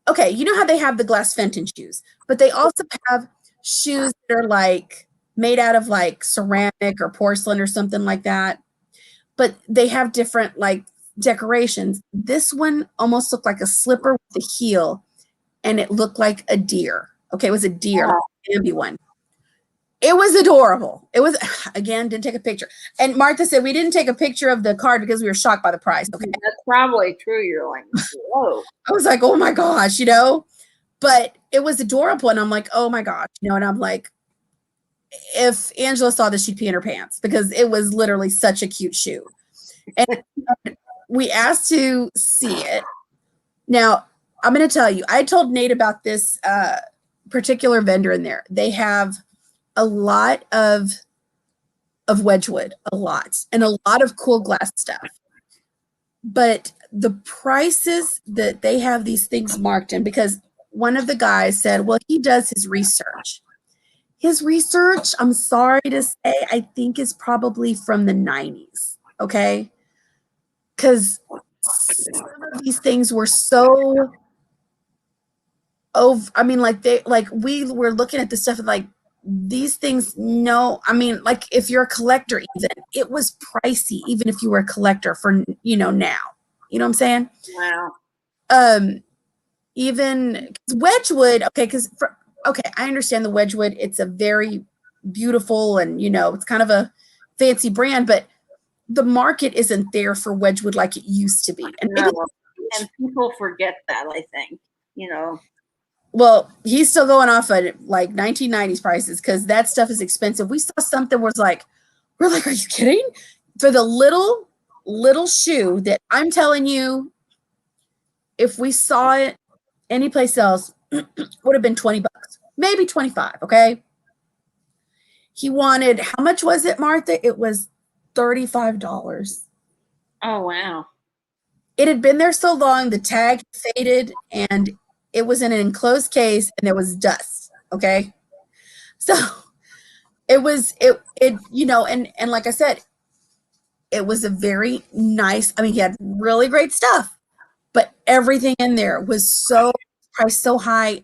Okay, you know how they have the Glass Fenton shoes, but they also have shoes that are like made out of like ceramic or porcelain or something like that. But they have different like decorations. This one almost looked like a slipper with a heel, and it looked like a deer. Okay, it was a deer, like a Bambi one. It was adorable. It was, again, didn't take a picture. And Martha said we didn't take a picture of the card because we were shocked by the price. Okay. That's probably true. You're like, whoa. I was like, oh my gosh, you know, but it was adorable. And I'm like, oh my gosh, you know, and I'm like, if Angela saw this, she'd pee in her pants because it was literally such a cute shoe. And we asked to see it. Now, I'm going to tell you, I told Nate about this particular vendor in there. They have a lot of Wedgwood, and a lot of cool glass stuff. But the prices that they have these things marked in, because one of the guys said, well, he does his research. His research, I'm sorry to say, I think is probably from the 90s. Okay. Because some of these things were so I mean, we were looking at the stuff and like, these things, no, I mean, like if you're a collector, even it was pricey, even if you were a collector for, you know, now, you know what I'm saying? Wow. Even Wedgwood, okay, I understand the Wedgwood, it's a very beautiful and, you know, it's kind of a fancy brand, but the market isn't there for Wedgwood like it used to be. And maybe and people forget that, I think, you know. Well, he's still going off at like 1990s prices because that stuff is expensive. We saw something where it's like, we're like, are you kidding? For the little shoe that I'm telling you, if we saw it anyplace else, would have been $20, maybe 25. Okay. He wanted, how much was it, Martha? It was $35. Oh, wow. It had been there so long, the tag faded, and it was in an enclosed case and there was dust. Okay. So it was, you know, and like I said, it was a very nice, I mean, he had really great stuff, but everything in there was so priced so high.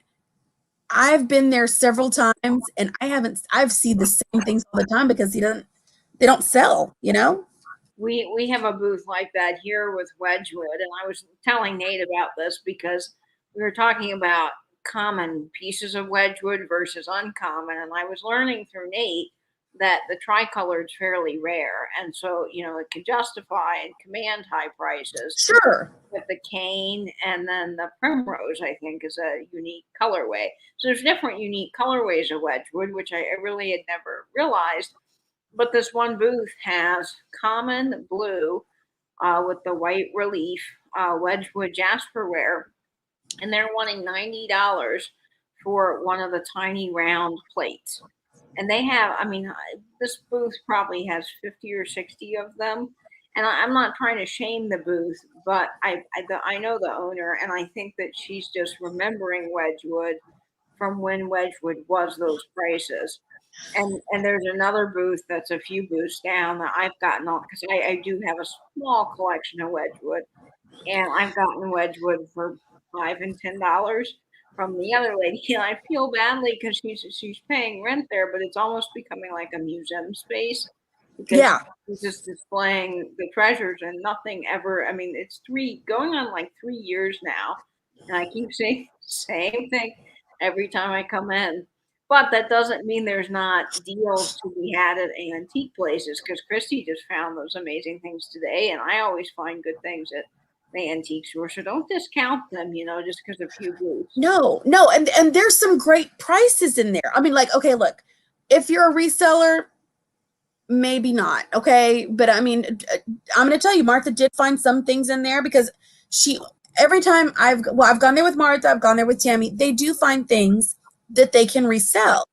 I've been there several times and I've seen the same things all the time because they don't sell, you know? We have a booth like that here with Wedgwood, and I was telling Nate about this because we were talking about common pieces of Wedgwood versus uncommon, and I was learning through Nate that the tricolor is fairly rare, and so it can justify and command high prices. Sure. With the cane, and then the primrose, I think, is a unique colorway. So there's different unique colorways of Wedgwood, which I really had never realized. But this one booth has common blue with the white relief, Wedgwood Jasperware, and they're wanting $90 for one of the tiny round plates. And they have, I mean, this booth probably has 50 or 60 of them. And I'm not trying to shame the booth, but I know the owner, and I think that she's just remembering Wedgwood from when Wedgwood was those prices. And there's another booth that's a few booths down that I've gotten on, because I do have a small collection of Wedgwood, and I've gotten Wedgwood for $5 and $10 from the other lady. And I feel badly because she's paying rent there, but it's almost becoming like a museum space because Yeah. she's just displaying the treasures and nothing ever. I mean, it's going on like 3 years now, and I keep saying the same thing every time I come in. But that doesn't mean there's not deals to be had at antique places, because Christy just found those amazing things today, and I always find good things at the antique store. So don't discount them, just because a few booths. No, and there's some great prices in there. I mean, like, okay, look, if you're a reseller, maybe not, okay, but I mean, I'm going to tell you, Martha did find some things in there, because every time I've gone there with Martha, I've gone there with Tammy, they do find things that they can resell.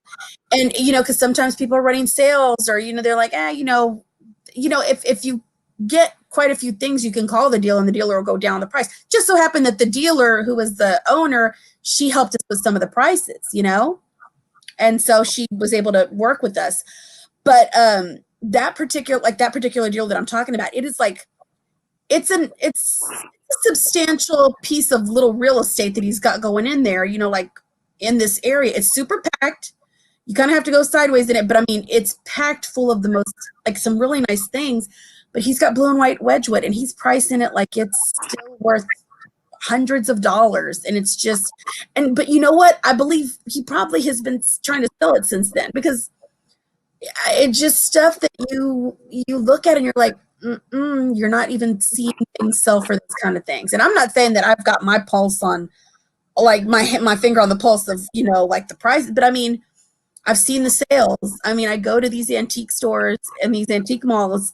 And because sometimes people are running sales, or they're like, if you get quite a few things, you can call the deal and the dealer will go down the price. Just so happened that the dealer, who was the owner, she helped us with some of the prices, and so she was able to work with us. But that particular deal that I'm talking about, it is like, it's a substantial piece of little real estate that he's got going in there, like in this area. It's super packed. You kind of have to go sideways in it, but I mean, it's packed full of the most, like, some really nice things. But he's got blue and white Wedgwood, and he's pricing it like it's still worth hundreds of dollars. And it's just, but you know what? I believe he probably has been trying to sell it since then, because it's just stuff that you look at and you're like, you're not even seeing things sell for this kind of things. And I'm not saying that I've got my pulse on, like, my finger on the pulse of, like, the price, but I mean, I've seen the sales. I mean, I go to these antique stores and these antique malls,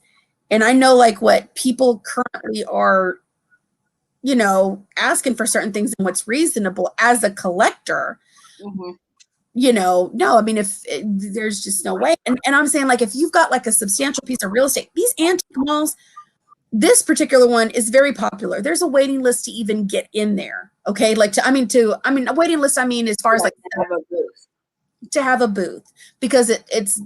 and I know, like, what people currently are, asking for certain things and what's reasonable as a collector. Mm-hmm. No, I mean, there's just no way. And I'm saying, like, if you've got like a substantial piece of real estate, these antique malls, this particular one is very popular. There's a waiting list to even get in there. Okay. Like, a waiting list, I mean, as far as like to have a booth, because it's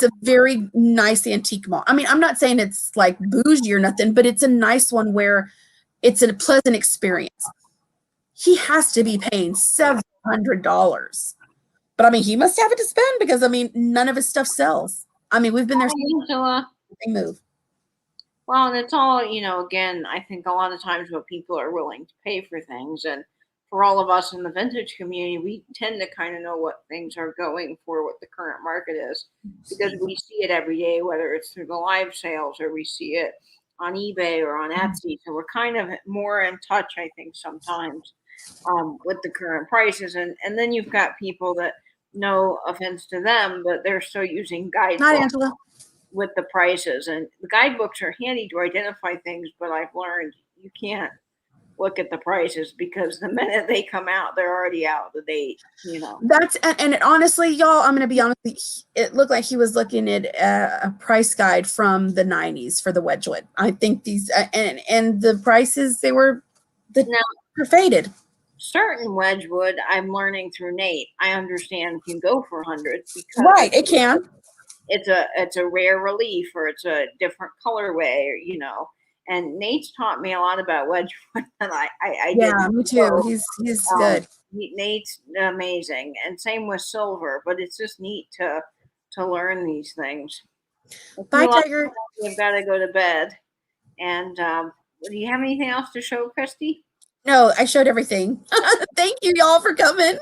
a very nice antique mall. I mean, I'm not saying it's like bougie or nothing, but it's a nice one where it's a pleasant experience. He has to be paying $700, but I mean, he must have it to spend, because I mean, none of his stuff sells. I mean, we've been there. They move. Well, and it's all, again, I think a lot of times what people are willing to pay for things. And for all of us in the vintage community, we tend to kind of know what things are going for, what the current market is, because we see it every day, whether it's through the live sales or we see it on eBay or on Etsy. So we're kind of more in touch, I think, sometimes with the current prices. And then you've got people that, no offense to them, but they're still using guidebooks with the prices. And the guidebooks are handy to identify things, but I've learned you can't look at the prices, because the minute they come out, they're already out of the date, and honestly, y'all, I'm going to be honest, it looked like he was looking at a price guide from the 90s for the Wedgwood. I think these, and the prices, they're faded. Certain Wedgwood, I'm learning through Nate, I understand can go for hundreds, because right, it can. It's a rare relief, or it's a different colorway, or And Nate's taught me a lot about Wedgwood that I didn't. Me too. He's good. Nate's amazing, and same with silver. But it's just neat to learn these things. Bye, Tiger. We've got to go to bed. And do you have anything else to show, Christy? No, I showed everything. Thank you, y'all, for coming.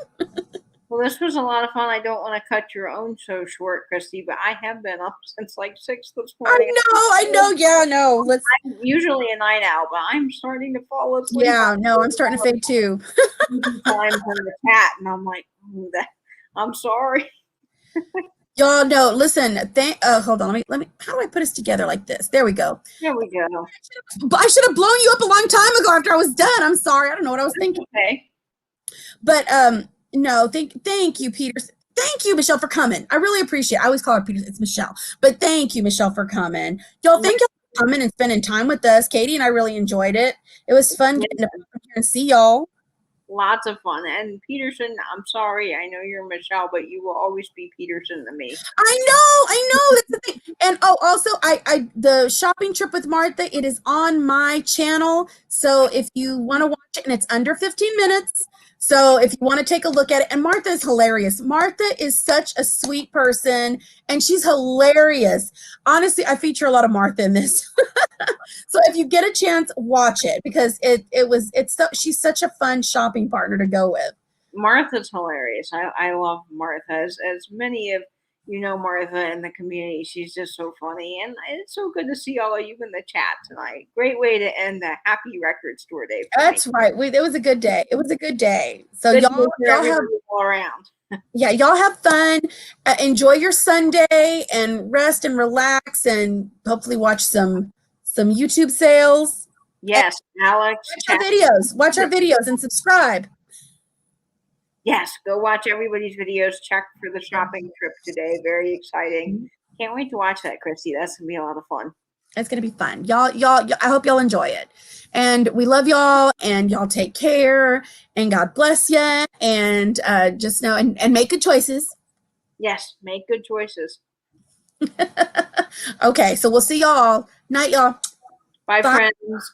Well, this was a lot of fun. I don't want to cut your own show short, Christy, but I have been up since like 6 this morning. I know. Yeah, no. I'm usually a night owl, but I'm starting to fall asleep. Yeah, no, I'm starting to fade too. Times in the chat, and I'm like, oh, I'm sorry. Y'all know. Listen, hold on. Let me. How do I put us together like this? There we go. There we go. But I should have blown you up a long time ago after I was done. I'm sorry. I don't know what I was thinking. Okay. But no, thank you, Peterson. Thank you, Michelle, for coming. I really appreciate it. I always call her Peterson. It's Michelle. But thank you, Michelle, for coming. Y'all, thank you for coming and spending time with us. Katie and I really enjoyed it. It was fun getting to come here and see y'all. Lots of fun. And Peterson, I'm sorry. I know you're Michelle, but you will always be Peterson to me. I know. That's the thing. And also, I the shopping trip with Martha, it is on my channel. So if you want to watch it, and it's under 15 minutes. So if you want to take a look at it, and Martha is hilarious. Martha is such a sweet person, and she's hilarious. Honestly, I feature a lot of Martha in this. So if you get a chance, watch it because she's such a fun shopping partner to go with. Martha's hilarious. I love Martha. As many of you know Martha in the community, she's just so funny. And it's so good to see all of you in the chat tonight. Great way to end the happy record store day. That's right. It was a good day. It was a good day. So y'all have all around. Yeah, y'all have fun. Enjoy your Sunday and rest and relax and hopefully watch some YouTube sales. Yes, Alex. Watch our videos and subscribe. Yes, go watch everybody's videos. Check for the shopping trip today. Very exciting. Can't wait to watch that, Christy. That's gonna be a lot of fun. It's gonna be fun. Y'all, I hope y'all enjoy it. And we love y'all, and y'all take care, and God bless you. And just know and make good choices. Yes, make good choices. Okay, so we'll see y'all. Night, y'all. Bye, friends.